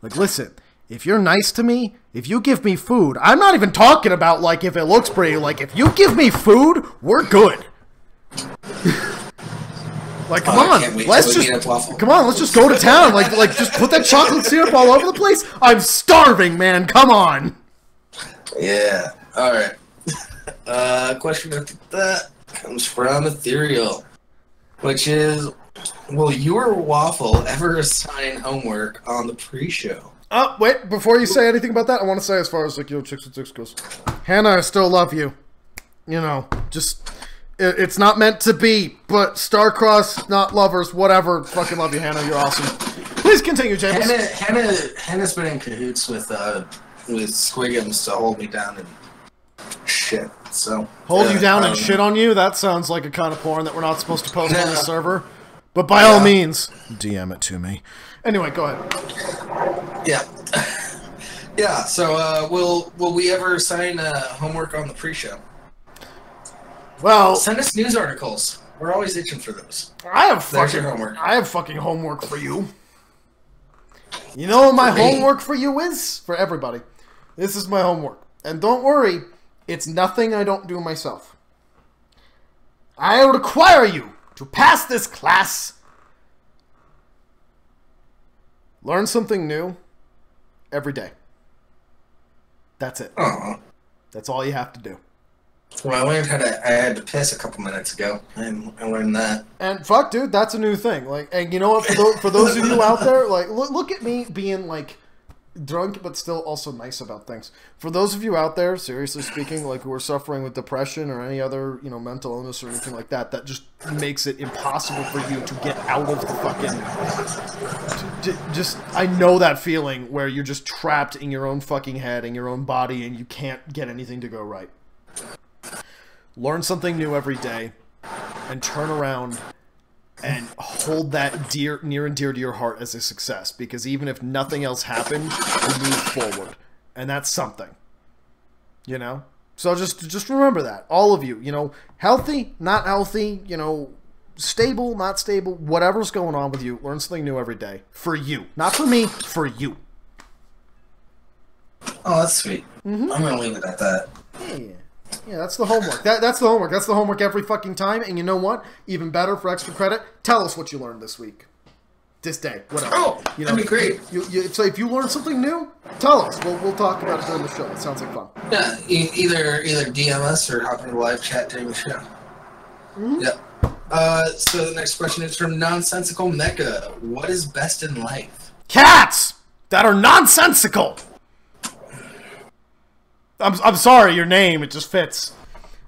Speaker 4: Like, listen, if you're nice to me, if you give me food, I'm not even talking about, like, if it looks pretty. Like, if you give me food, we're good. Like, come on, let's just go to town. Like, just put that chocolate syrup all over the place. I'm starving, man. Come on.
Speaker 3: Yeah. All right. Question after that comes from Ethereal, which is, will your waffle ever assign homework on the pre-show?
Speaker 4: Oh, wait, before you say anything about that, I want to say as far as, like, chicks with dicks goes, Hannah, I still love you. You know, just, it's not meant to be, but star-crossed, not lovers, whatever. Fucking love you, Hannah, you're awesome. Please continue, James.
Speaker 3: Hannah's been in cahoots with Squigums to hold me down and shit. So
Speaker 4: Hold you down and shit on you? That sounds like a kind of porn that we're not supposed to post on the server. But by all means, DM it to me. Anyway, go ahead.
Speaker 3: Yeah. Yeah, so will we ever assign homework on the pre-show?
Speaker 4: Well,
Speaker 3: Send us news articles. We're always itching for those.
Speaker 4: I have
Speaker 3: There's
Speaker 4: fucking
Speaker 3: your homework.
Speaker 4: I have fucking homework for you. You know what my
Speaker 3: For me?
Speaker 4: homework for you is? For everybody. This is my homework. And don't worry, it's nothing I don't do myself. I require you to pass this class. Learn something new every day. That's it.
Speaker 3: Oh.
Speaker 4: That's all you have to do.
Speaker 3: Well, I had to piss a couple minutes ago, and I learned that.
Speaker 4: And fuck, dude, that's a new thing. Like, and you know what? For those of you out there, like, look at me being like drunk, but still also nice about things. For those of you out there, seriously speaking, like who are suffering with depression or any other, you know, mental illness or anything like that, that just makes it impossible for you to get out of the fucking. Just, I know that feeling where you're just trapped in your own fucking head, in your own body, and you can't get anything to go right. Learn something new every day, and turn around and hold that near and dear to your heart as a success. Because even if nothing else happened, you move forward, and that's something. You know. So just remember that, all of you. You know, healthy, not healthy. You know, stable, not stable. Whatever's going on with you, learn something new every day for you, not for me, for you.
Speaker 3: Oh, that's sweet. I'm gonna leave it at that.
Speaker 4: Yeah, that's the homework. That's the homework. That's the homework every fucking time. And you know what? Even better for extra credit, tell us what you learned this week. This day. Whatever.
Speaker 3: Oh,
Speaker 4: you know,
Speaker 3: that'd be great.
Speaker 4: So if you learned something new, tell us. We'll talk about it during the show. It sounds like fun.
Speaker 3: Yeah, either DM us or hop into live chat during the show. Yeah. So the next question is from Nonsensical Mecca. What is best in life?
Speaker 4: Cats that are nonsensical. I'm sorry, your name, it just fits.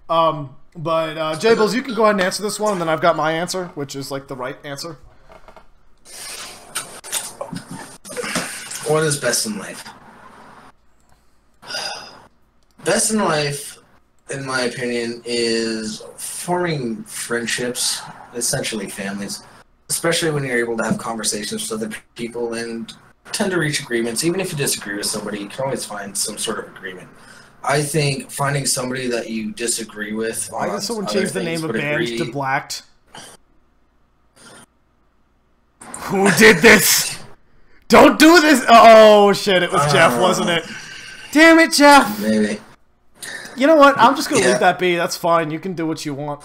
Speaker 4: But J-Bills, you can go ahead and answer this one, and then I've got my answer, which is like the right answer.
Speaker 3: What is best in life? Best in life, in my opinion, is forming friendships, essentially families, especially when you're able to have conversations with other people and tend to reach agreements. Even if you disagree with somebody, you can always find some sort of agreement. I think finding somebody that you disagree with.
Speaker 4: Why did someone change the name of band to Blacked? Who did this? Don't do this! Oh shit, it was Jeff, wasn't it? Damn it, Jeff!
Speaker 3: Maybe.
Speaker 4: You know what? I'm just gonna leave that be. That's fine. You can do what you want.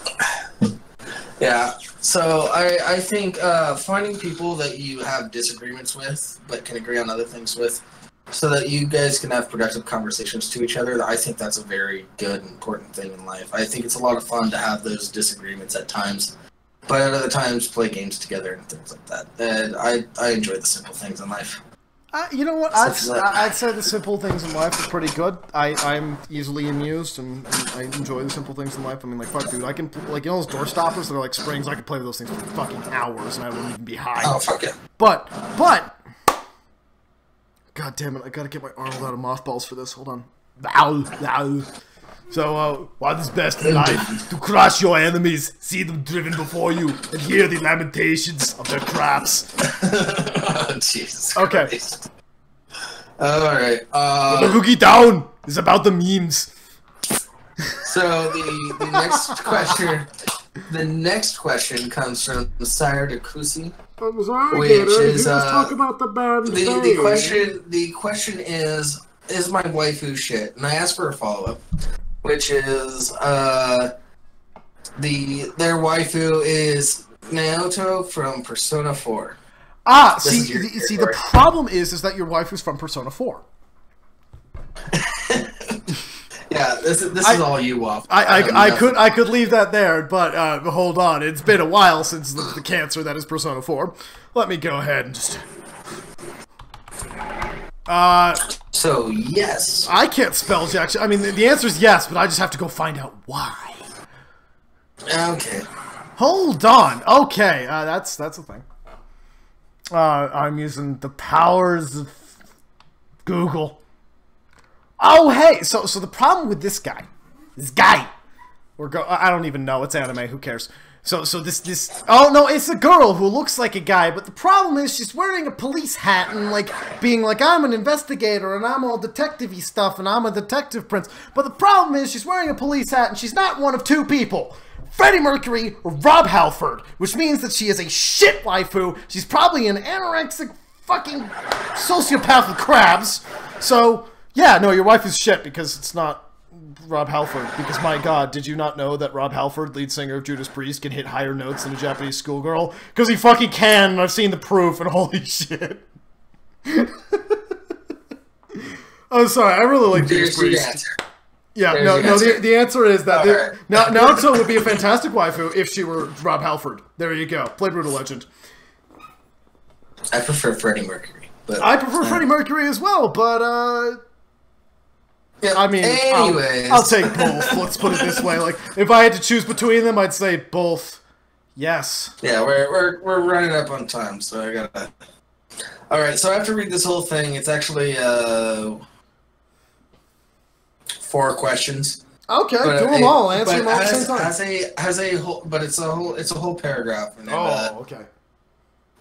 Speaker 3: Yeah. So I think finding people that you have disagreements with, but can agree on other things with, so that you guys can have productive conversations to each other, I think that's a very good and important thing in life. I think it's a lot of fun to have those disagreements at times, but at other times play games together and things like that. And I enjoy the simple things in life.
Speaker 4: You know what? I'd say the simple things in life are pretty good. I'm easily amused, and I enjoy the simple things in life. I mean, like, fuck, dude, I can, like, you know those door stoppers that are like springs? I can play with those things for fucking hours, and I wouldn't even be high.
Speaker 3: Oh, fuck yeah.
Speaker 4: But, God damn it, I gotta get my arm out of mothballs for this. Hold on. Ow. So, what is best in life? To crush your enemies, see them driven before you, and hear the lamentations of their craps.
Speaker 3: Oh, Jesus
Speaker 4: Okay.
Speaker 3: Christ. Alright.
Speaker 4: The Cookie Down is about the memes.
Speaker 3: So, the next question comes from Sire Dakusi.
Speaker 4: I'm sorry,
Speaker 3: Which
Speaker 4: Gator.
Speaker 3: is,
Speaker 4: Let's talk about the band.
Speaker 3: the question is my waifu shit? And I asked for a follow-up, which is their waifu is Naoto from Persona 4.
Speaker 4: See, the problem is that your wife is from Persona 4.
Speaker 3: Yeah, this is all you, Waff.
Speaker 4: I could leave that there, but hold on. It's been a while since the cancer that is Persona 4. Let me go ahead and just...
Speaker 3: So, yes.
Speaker 4: I can't spell jack shit. I mean, the answer is yes, but I just have to go find out why.
Speaker 3: Okay.
Speaker 4: Hold on. Okay, that's a thing. I'm using the powers of Google. Oh, hey! So the problem with this guy this guy. Or go. I don't even know. It's anime. Who cares? So this. Oh no, it's a girl who looks like a guy. But the problem is she's wearing a police hat and like being like, I'm an investigator and I'm all detective-y stuff and I'm a detective prince. But the problem is she's wearing a police hat and she's not one of two people. Freddie Mercury or Rob Halford, which means that she is a shit waifu. She's probably an anorexic fucking sociopath with crabs. So yeah, no, your wife is shit because it's not Rob Halford, because my god, did you not know that Rob Halford, lead singer of Judas Priest, can hit higher notes than a Japanese schoolgirl? Because he fucking can, and I've seen the proof, and holy shit. I'm sorry, I really like Judas Priest. Yeah, the answer is that Naruto would be a fantastic waifu if she were Rob Halford. There you go. Played Brutal Legend.
Speaker 3: I prefer Freddie Mercury. But,
Speaker 4: I prefer Freddie Mercury as well, but,
Speaker 3: yeah,
Speaker 4: I mean,
Speaker 3: anyways.
Speaker 4: I'll take both. Let's put it this way. Like, if I had to choose between them, I'd say both. Yes.
Speaker 3: Yeah, we're running up on time, so I gotta. All right, so I have to read this whole thing. It's actually 4 questions.
Speaker 4: Okay, do them all. Answer them all at the same time.
Speaker 3: Has a whole, but it's a whole paragraph. And
Speaker 4: okay.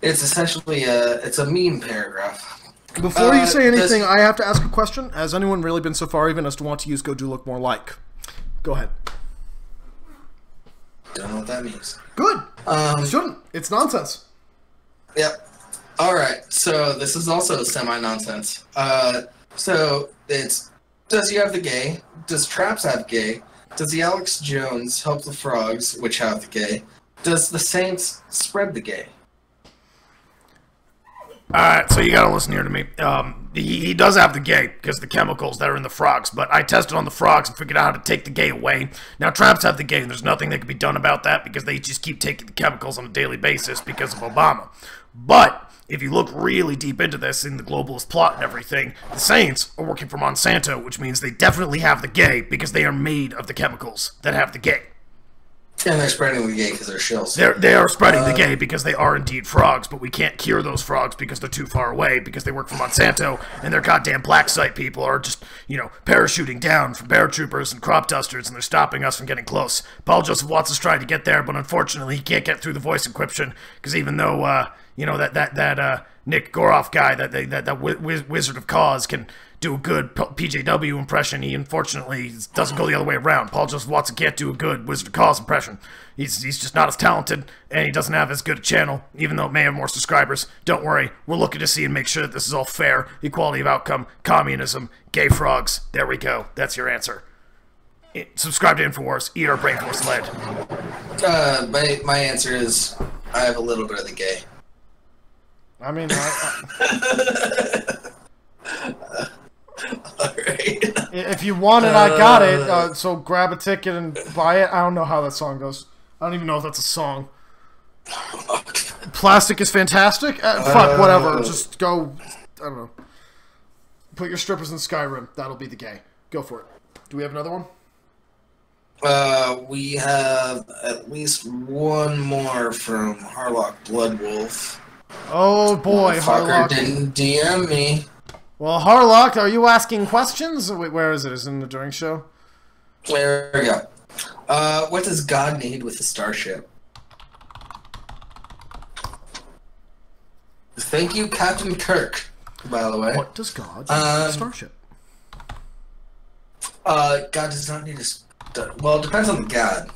Speaker 3: It's essentially it's a meme paragraph.
Speaker 4: Before you say anything, I have to ask a question. Has anyone really been so far even as to want to use Go Do Look More Like? Go ahead.
Speaker 3: Don't know what that means.
Speaker 4: Good. Shouldn't. It's nonsense.
Speaker 3: Yep. Alright, so this is also semi-nonsense. So it's, does you have the gay? Does Traps have gay? Does the Alex Jones help the frogs, which have the gay? Does the Saints spread the gay?
Speaker 5: Alright, so you gotta listen here to me. He does have the gay, because of the chemicals that are in the frogs, but I tested on the frogs and figured out how to take the gay away. Now, Traps have the gay, and there's nothing that can be done about that, because they just keep taking the chemicals on a daily basis because of Obama. But, if you look really deep into this, in the globalist plot and everything, the Saints are working for Monsanto, which means they definitely have the gay, because they are made of the chemicals that have the gay.
Speaker 3: And they're spreading the gay because they're shills.
Speaker 5: They are spreading the gay because they are indeed frogs, but we can't cure those frogs because they're too far away, because they work for Monsanto, and their goddamn black site people are just, you know, parachuting down from bear troopers and crop dusters, and they're stopping us from getting close. Paul Joseph Watts is trying to get there, but unfortunately he can't get through the voice encryption, because even though, you know, that Nick Goroff guy, that Wizard of Cause can do a good PJW impression, he unfortunately doesn't go the other way around. Paul Joseph Watson can't do a good Wizard of Cause impression. He's just not as talented, and he doesn't have as good a channel, even though it may have more subscribers. Don't worry, we're looking to see and make sure that this is all fair, equality of outcome, communism, gay frogs. There we go. That's your answer. Subscribe to InfoWars. Eat our brain force lead.
Speaker 3: My answer is I have a little bit of the gay.
Speaker 4: I mean,
Speaker 3: Alright.
Speaker 4: If you want it, I got it. So grab a ticket and buy it. I don't know how that song goes. I don't even know if that's a song. Plastic is fantastic. Fuck, whatever. Just go. I don't know. Put your strippers in Skyrim. That'll be the gay. Go for it. Do we have another one?
Speaker 3: We have at least one more from Harlock Bloodwolf.
Speaker 4: Oh boy,
Speaker 3: Fucker
Speaker 4: Harlock
Speaker 3: didn't DM me.
Speaker 4: Well, Harlock, are you asking questions? Wait, where is it? Is it in the during show?
Speaker 3: There we go. What does God need with a starship? Thank you, Captain Kirk, by the way.
Speaker 4: What does God need with a starship?
Speaker 3: God does not need a... Well, it depends on the god.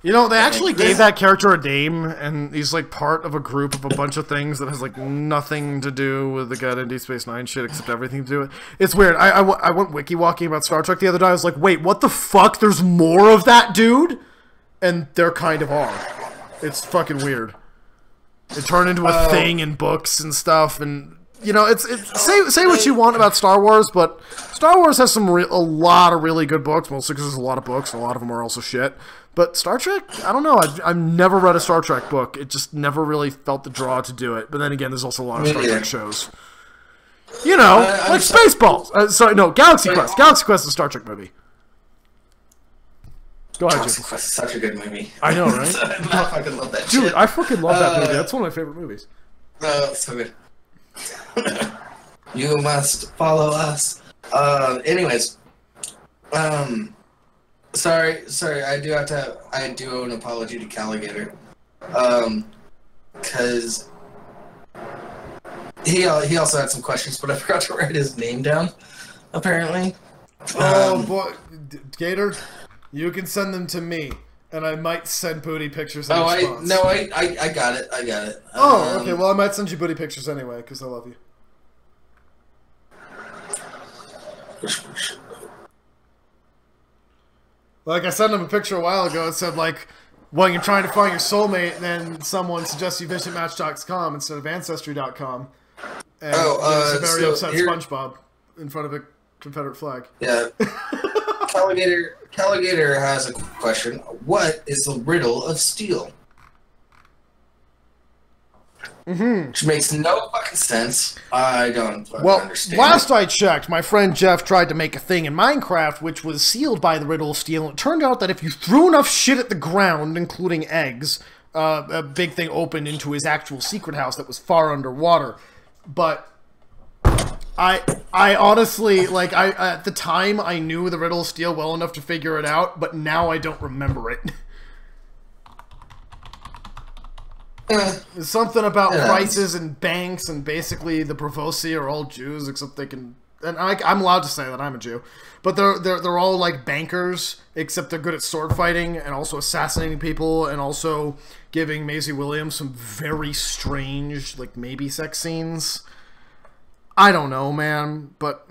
Speaker 4: You know, they actually gave that character a name, and he's like part of a group of a bunch of things that has like nothing to do with the god in Deep Space Nine shit, except everything to do with it. It's weird. I went wiki-walking about Star Trek the other day. I was like, wait, what the fuck? There's more of that dude? And there kind of are. It's fucking weird. It turned into a thing in books and stuff, and you know, it's say what you want about Star Wars, but Star Wars has a lot of really good books, mostly because there's a lot of books, and a lot of them are also shit. But Star Trek, I don't know. I've never read a Star Trek book. It just never really felt the draw to do it. But then again, there's also a lot of Star Trek shows. You know, like Spaceballs. Sorry, no, Galaxy Quest. Galaxy Quest is a Star Trek movie. Go ahead,
Speaker 3: Galaxy Quest is such a good movie.
Speaker 4: I know, right?
Speaker 3: I fucking love that
Speaker 4: Dude,
Speaker 3: shit.
Speaker 4: I fucking love that movie. That's one of my favorite movies.
Speaker 3: It's so good. You must follow us. Anyways. sorry. I do owe an apology to Calligator, because he also had some questions, but I forgot to write his name down. Apparently.
Speaker 4: Oh boy, Gator, you can send them to me, and I might send booty pictures in response.
Speaker 3: I got it.
Speaker 4: Oh, okay. Well, I might send you booty pictures anyway because I love you. Like I sent him a picture a while ago. It said like, "Well, you're trying to find your soulmate," and then someone suggests you visit Match.com instead of Ancestry.com. And there's a very upset SpongeBob in front of a Confederate flag.
Speaker 3: Yeah. Calligator has a question. What is the riddle of steel? Which makes no fucking sense. I don't understand.
Speaker 5: Last I checked, my friend Jeff tried to make a thing in Minecraft which was sealed by the riddle of steel, and it turned out that if you threw enough shit at the ground, including eggs, a big thing opened into his actual secret house that was far underwater. But I honestly, like, at the time, I knew the riddle of steel well enough to figure it out, but now I don't remember it. There's something about prices and banks, and basically the Bravosi are all Jews, except they can... And I'm allowed to say that I'm a Jew. But they're all, like, bankers, except they're good at sword fighting, and also assassinating people, and also giving Maisie Williams some very strange, like, maybe sex scenes. I don't know, man, but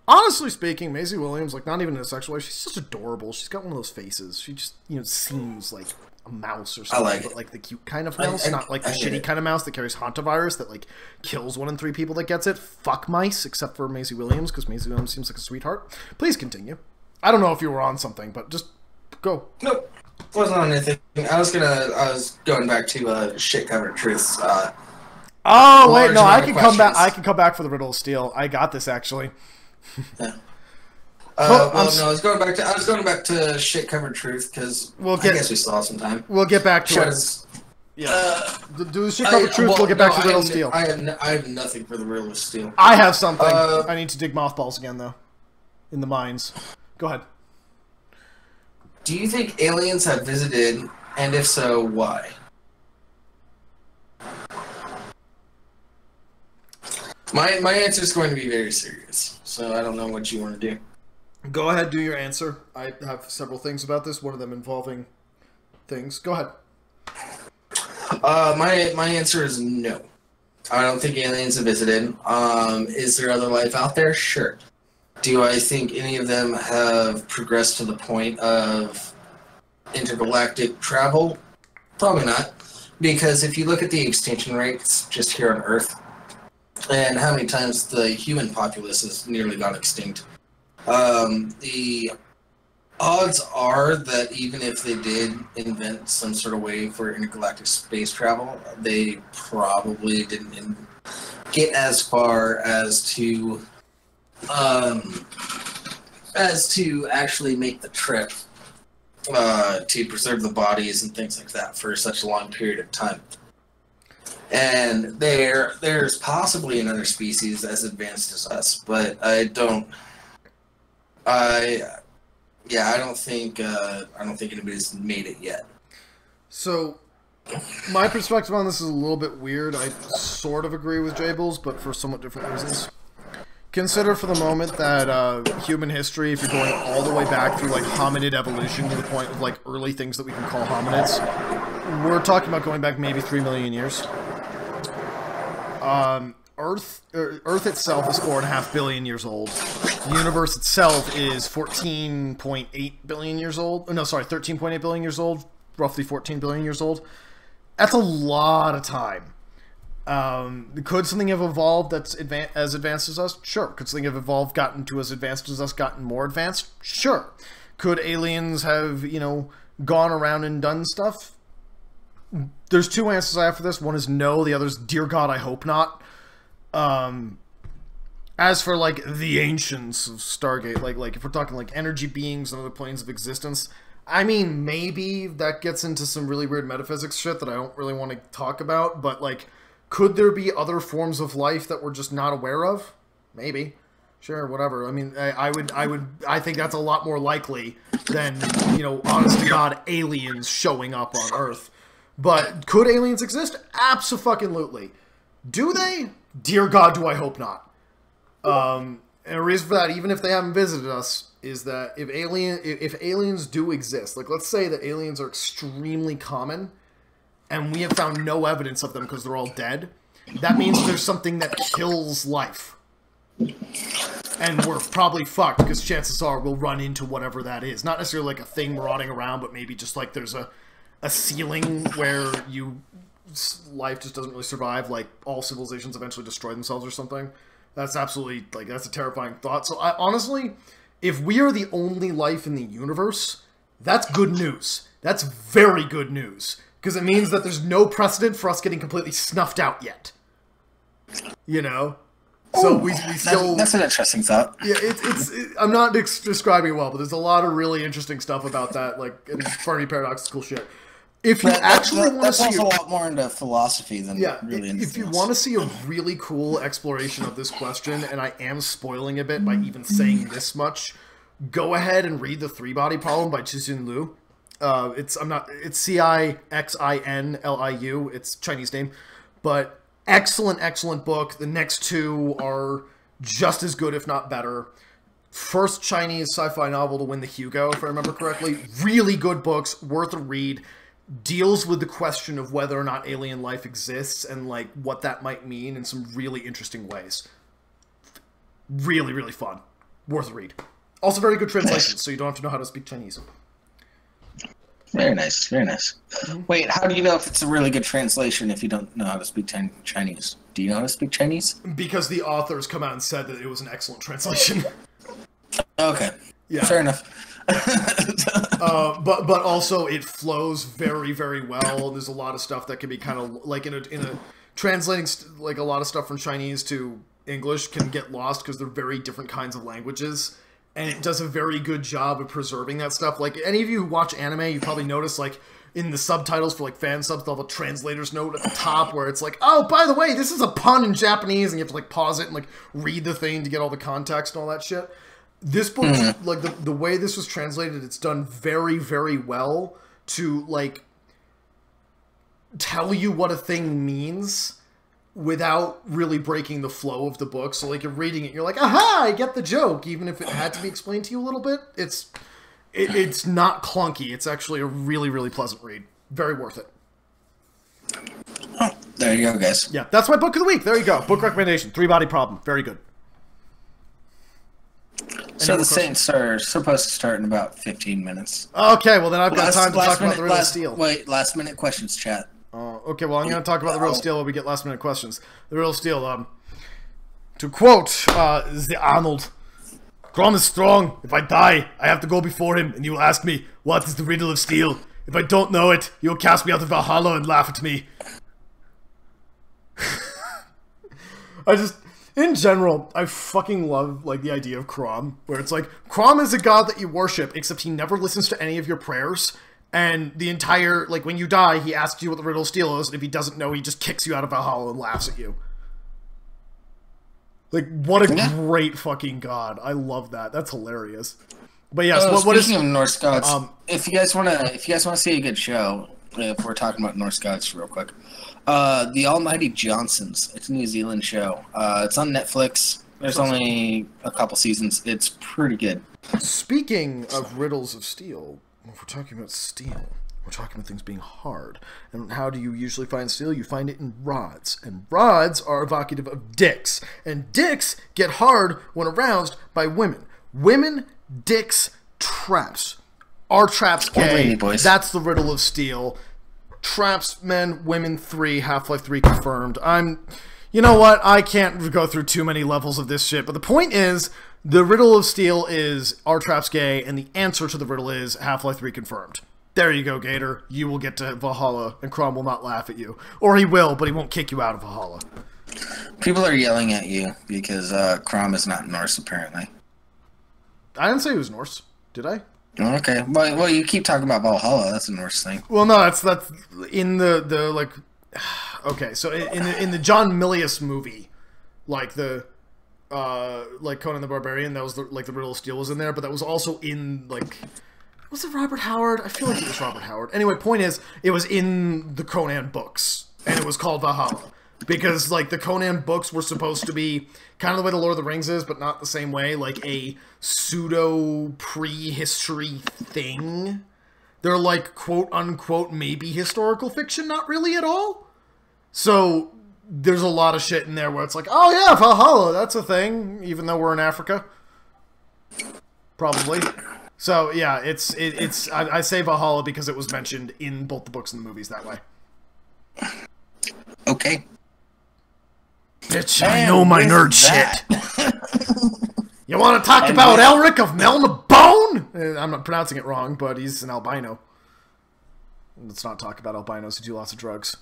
Speaker 5: honestly speaking, Maisie Williams, like, not even in a sexual way, she's just adorable. She's got one of those faces. She just, seems like a mouse or something, but like the cute kind of mouse, not like the shitty kind of mouse that carries hantavirus that, like, kills 1 in 3 people that gets it. Fuck mice, except for Maisie Williams, because Maisie Williams seems like a sweetheart. Please continue. I don't know if you were on something, but just go.
Speaker 3: Nope. Wasn't on anything. I was going back to shit covered truths.
Speaker 5: Oh wait, no, I can come back. I can come back for the riddle of steel. I got this actually.
Speaker 3: Yeah. I was going back to shit covered truth because I guess we still have some time.
Speaker 5: We'll get back to it. Yeah. Do the shit covered truth. We'll get back to the riddle of steel.
Speaker 3: I have nothing for the riddle of steel.
Speaker 5: I have something. I need to dig mothballs again though, in the mines. Go ahead.
Speaker 3: Do you think aliens have visited, and if so, why? My answer is going to be very serious, so I don't know what you want to do.
Speaker 4: Go ahead, do your answer. I have several things about this, one of them involving things. Go ahead.
Speaker 3: My answer is no. I don't think aliens have visited. Is there other life out there? Sure. Do I think any of them have progressed to the point of intergalactic travel? Probably not. Because if you look at the extinction rates just here on Earth, and how many times the human populace has nearly gone extinct, the odds are that even if they did invent some sort of way for intergalactic space travel, they probably didn't get as far as to actually make the trip to preserve the bodies and things like that for such a long period of time. And there's possibly another species as advanced as us, but I don't think anybody's made it yet.
Speaker 4: So, my perspective on this is a little bit weird. I sort of agree with Jables, but for somewhat different reasons. Consider for the moment that human history, if you're going all the way back through like hominid evolution to the point of like early things that we can call hominids, we're talking about going back maybe 3 million years. Earth itself is 4.5 billion years old. The universe itself is 14.8 billion years old. No, sorry, 13.8 billion years old. Roughly 14 billion years old. That's a lot of time. Could something have evolved that's as advanced as us? Sure. Could something have evolved, gotten to as advanced as us, gotten more advanced? Sure. Could aliens have, gone around and done stuff? There's 2 answers I have for this. One is no. The other is, dear God, I hope not. As for, like, the ancients of Stargate, like if we're talking, like, energy beings and other planes of existence, I mean, maybe that gets into some really weird metaphysics shit that I don't really want to talk about, but, like, could there be other forms of life that we're just not aware of? Maybe. Sure, whatever. I mean, I think that's a lot more likely than, you know, honest to God, aliens showing up on Earth. But could aliens exist? Abso-fucking-lutely. Do they? Dear God, do I hope not. And a reason for that, even if they haven't visited us, is that if aliens do exist, like let's say that aliens are extremely common, and we have found no evidence of them because they're all dead, that means there's something that kills life. And we're probably fucked, because chances are we'll run into whatever that is. Not necessarily like a thing rotting around, but maybe just like there's a ceiling where life just doesn't really survive, like all civilizations eventually destroy themselves or something. That's absolutely, like, that's a terrifying thought. So honestly, if we are the only life in the universe, that's good news. That's very good news. Because it means that there's no precedent for us getting completely snuffed out yet. You know? So we still...
Speaker 3: That's an interesting thought.
Speaker 4: Yeah, I'm not describing it well, but there's a lot of really interesting stuff about that, like, and Fermi Paradox is cool shit. If you actually want to see...
Speaker 3: That's also a lot more into philosophy than really into
Speaker 4: if you want to see a really cool exploration of this question, and I am spoiling a bit by even saying this much, go ahead and read the three-body problem by Cixin Liu. It's Cixinliu. It's Chinese name, but excellent book. The next two are just as good, if not better. First Chinese sci-fi novel to win the Hugo, if I remember correctly. Really good books, worth a read. Deals with the question of whether or not alien life exists and like what that might mean in some really interesting ways. Really fun, worth a read. Also, very good translations, so you don't have to know how to speak Chinese.
Speaker 3: Very nice, very nice. Wait, how do you know if it's a really good translation if you don't know how to speak Chinese? Do you know how to speak Chinese?
Speaker 4: Because the authors come out and said that it was an excellent translation.
Speaker 3: Okay.
Speaker 4: Yeah.
Speaker 3: Fair enough.
Speaker 4: But also it flows very well. There's a lot of stuff that can be kind of like in a translating like a lot of stuff from Chinese to English can get lost because they're very different kinds of languages. And it does a very good job of preserving that stuff. Like, any of you who watch anime, you probably notice, like, in the subtitles for, like, fan subs, they'll have a translator's note at the top where it's like, oh, by the way, this is a pun in Japanese, and you have to, like, pause it and, like, read the thing to get all the context and all that shit. This book, like, the way this was translated, it's done very well to, like, tell you what a thing means without really breaking the flow of the book. So, like, you're reading it, you're like, aha, I get the joke, even if it had to be explained to you a little bit. It's not clunky. It's actually a really pleasant read. Very worth it.
Speaker 3: Oh, there you go, guys.
Speaker 4: Yeah, that's my book of the week. There you go. Book recommendation. Three-body problem. Very good.
Speaker 3: So the Saints are supposed to start in about 15 minutes.
Speaker 4: Okay, well then I've got time to talk about the Riddle of Steel.
Speaker 3: Wait, last minute questions, chat.
Speaker 4: Okay, well, I'm going to talk about the Riddle of Steel when we get last minute questions. The Riddle of Steel, to quote the Arnold, Crom is strong. If I die, I have to go before him, and he will ask me, what is the Riddle of Steel? If I don't know it, he will cast me out of Valhalla and laugh at me. In general, I fucking love, like, the idea of Crom, where it's like, Crom is a god that you worship, except he never listens to any of your prayers. And the entire, like, when you die, he asks you what the Riddle of Steel is, and if he doesn't know, he just kicks you out of Valhalla and laughs at you. Like, what a great fucking god. I love that. That's hilarious. But yes, what is...
Speaker 3: Speaking of Norse gods, if you guys wanna see a good show, if we're talking about Norse gods real quick, The Almighty Johnsons. It's a New Zealand show. It's on Netflix. There's only a couple seasons. It's pretty good.
Speaker 4: Speaking of Riddles of Steel... If we're talking about steel, we're talking about things being hard. And how do you usually find steel? You find it in rods. And rods are evocative of dicks. And dicks get hard when aroused by women. Women, dicks, traps. Are traps gay? That's the Riddle of Steel. Traps, men, women, 3, Half-Life 3 confirmed. You know what? I can't go through too many levels of this shit. But the point is... The Riddle of Steel is, are traps gay? And the answer to the riddle is Half-Life 3 confirmed. There you go, Gator. You will get to Valhalla, and Crom will not laugh at you. Or he will, but he won't kick you out of Valhalla.
Speaker 3: People are yelling at you because Crom is not Norse, apparently.
Speaker 4: I didn't say he was Norse, did I?
Speaker 3: Okay. Well, you keep talking about Valhalla. That's a Norse thing.
Speaker 4: Well, no, that's in the like... Okay, so in the John Milius movie, like the... Conan the Barbarian. That was the Riddle of Steel was in there, but that was also in like, was it Robert Howard? I feel like it was Robert Howard. Anyway, point is, it was in the Conan books, and it was called Valhalla. Because, like, the Conan books were supposed to be kind of the way the Lord of the Rings is, but not the same way. Like, a pseudo-prehistory thing. They're, like, quote-unquote, maybe historical fiction, not really at all. So, there's a lot of shit in there where it's like, oh, yeah, Valhalla, that's a thing, even though we're in Africa. Probably. So, yeah, I say Valhalla because it was mentioned in both the books and the movies that way.
Speaker 3: Okay.
Speaker 5: Bitch, I know my nerd shit.
Speaker 4: You want to talk about Elric of Melnibone? I'm not pronouncing it wrong, but he's an albino. Let's not talk about albinos who do lots of drugs.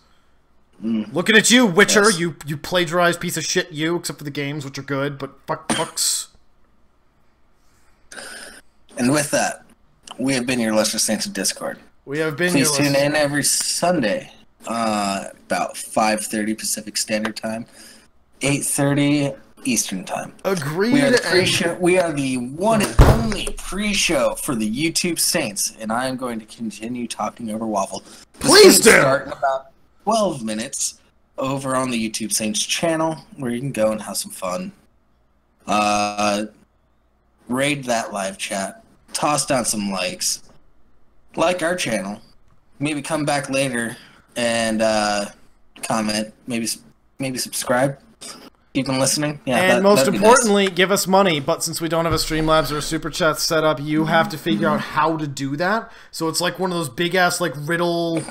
Speaker 4: Looking at you, Witcher, yes. You plagiarized piece of shit, you, except for the games, which are good, but fucks.
Speaker 3: And with that, we have been your Lesser Saints of Discord.
Speaker 4: We have been
Speaker 3: Please tune in every Sunday, about 5:30 Pacific Standard Time, 8:30 Eastern Time.
Speaker 4: Agreed.
Speaker 3: We are the pre-show. We are the one and only pre-show for the YouTube Saints, and I am going to continue talking over Waffle.
Speaker 4: Please do.
Speaker 3: Start in about 12 minutes over on the YouTube Saints channel, where you can go and have some fun. Raid that live chat. Toss down some likes. Like our channel. Maybe come back later and comment. Maybe subscribe. Keep on listening. Yeah,
Speaker 4: and most importantly, nice. Give us money. But since we don't have a Streamlabs or a Super Chat set up, you have to figure out how to do that. So it's like one of those big-ass like riddle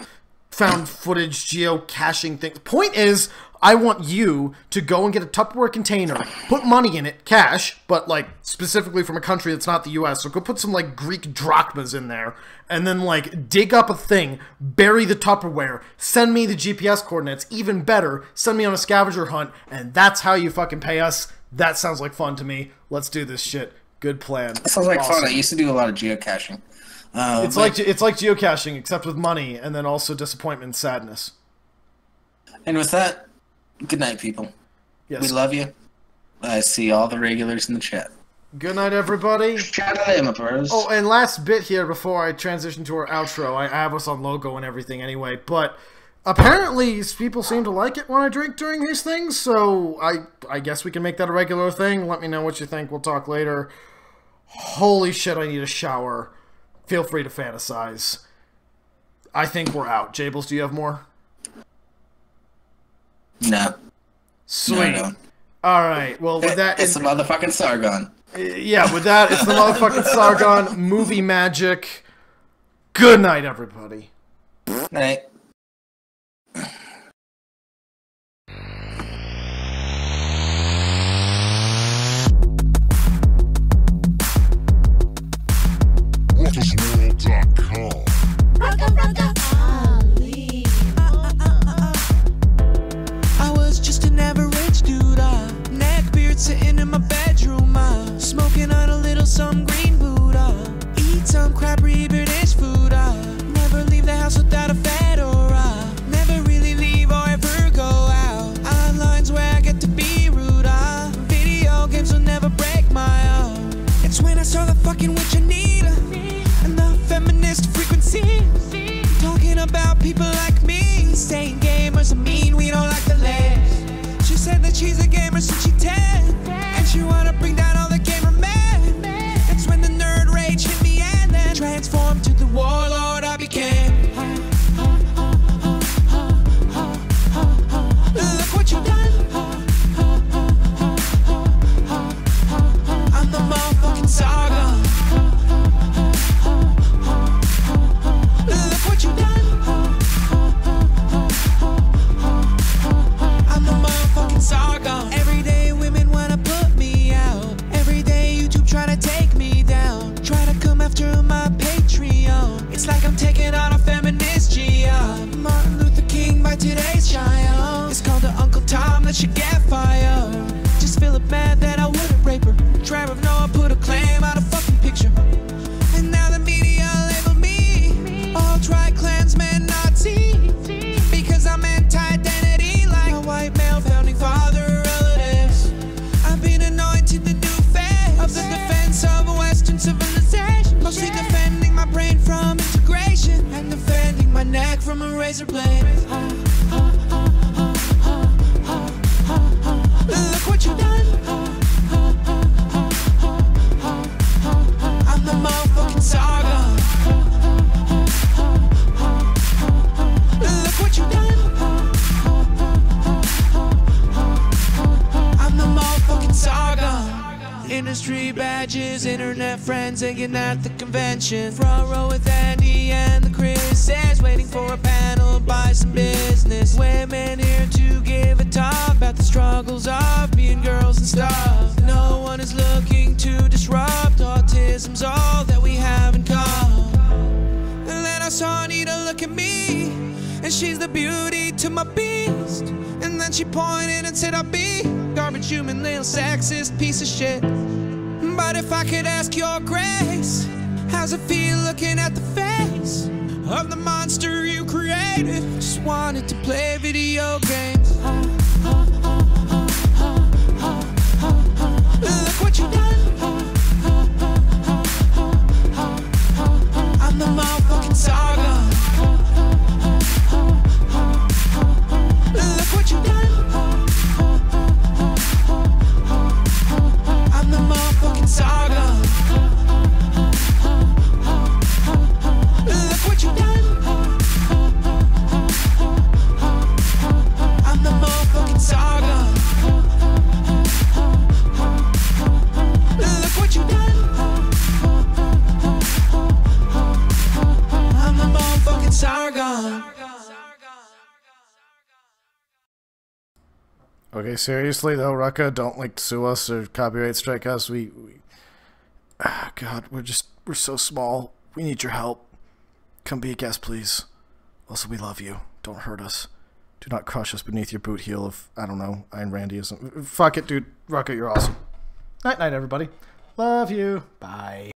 Speaker 4: found footage geocaching things. Point is, I want you to go and get a Tupperware container, put money in it, cash, but like specifically from a country that's not the US. So go put some like Greek drachmas in there, and then like dig up a thing, bury the Tupperware, send me the GPS coordinates. Even better, send me on a scavenger hunt, and that's how you fucking pay us. That sounds like fun to me. Let's do this shit. Good plan.
Speaker 3: That sounds like awesome. Fun. I used to do a lot of geocaching.
Speaker 4: It's like geocaching, except with money, and then also disappointment and sadness.
Speaker 3: And with that, good night, people.
Speaker 4: Yes.
Speaker 3: We love you. I see all the regulars in the chat.
Speaker 4: Good night, everybody.
Speaker 3: Shout out to my bros.
Speaker 4: Oh, and last bit here before I transition to our outro. I have us on logo and everything anyway, but apparently people seem to like it when I drink during these things, so I guess we can make that a regular thing. Let me know what you think. We'll talk later. Holy shit, I need a shower. Feel free to fantasize. I think we're out. Jables, do you have more?
Speaker 3: No.
Speaker 4: Sweet.
Speaker 3: No.
Speaker 4: Alright, well with that...
Speaker 3: It's the motherfucking Sargon.
Speaker 4: Yeah, with that, it's the motherfucking Sargon. Movie magic. Good night, everybody.
Speaker 3: Night.
Speaker 6: WhatIsWorld.com. I was just an average dude, neckbeard sitting in my bedroom, smoking on a little some green Buddha, eat some crappy British food, never leave the house without a fedora, never really leave or ever go out, lines where I get to be rude, video games will never break my own. It's when I saw the fucking witch Anita and the feminist frequency, talking about people like me, saying gamers are mean, we don't like the left. She said that she's a gamer since she's 10, and she wanna bring down all the gamer men. That's when the nerd rage hit me and then transformed to the warlord I became. Look what you done. I'm the motherfucking Sargon. razor blade. Look what you done. I'm the motherfucking saga. Look what you done. I'm the motherfucking saga. Industry badges, internet friends hanging at the convention. Front row with Andy and the Chris's, waiting for a panel, buy some business. Women here to give a talk about the struggles of being girls and stuff. No one is looking to disrupt. Autism's all that we have in common. And then I saw Anita look at me, and she's the beauty to my beast. And then she pointed and said, I'll be garbage human, little sexist piece of shit. But if I could ask your grace, how's it feel looking at the face of the monster you created? Just wanted to play video games. Look what you done. I'm the motherfucking saga. Look what you done. I'm the motherfucking saga. Look what you done. I'm the motherfucking saga. Look what you done. I'm the motherfucking saga.
Speaker 5: Okay, seriously though, Rucka, don't like sue us or copyright strike us. God, we're so small. We need your help. Come be a guest, please. Also, we love you. Don't hurt us. Do not crush us beneath your boot heel of, I don't know, Ayn Randy isn't. Fuck it, dude. Rucka, you're awesome. Night, night, everybody. Love you. Bye.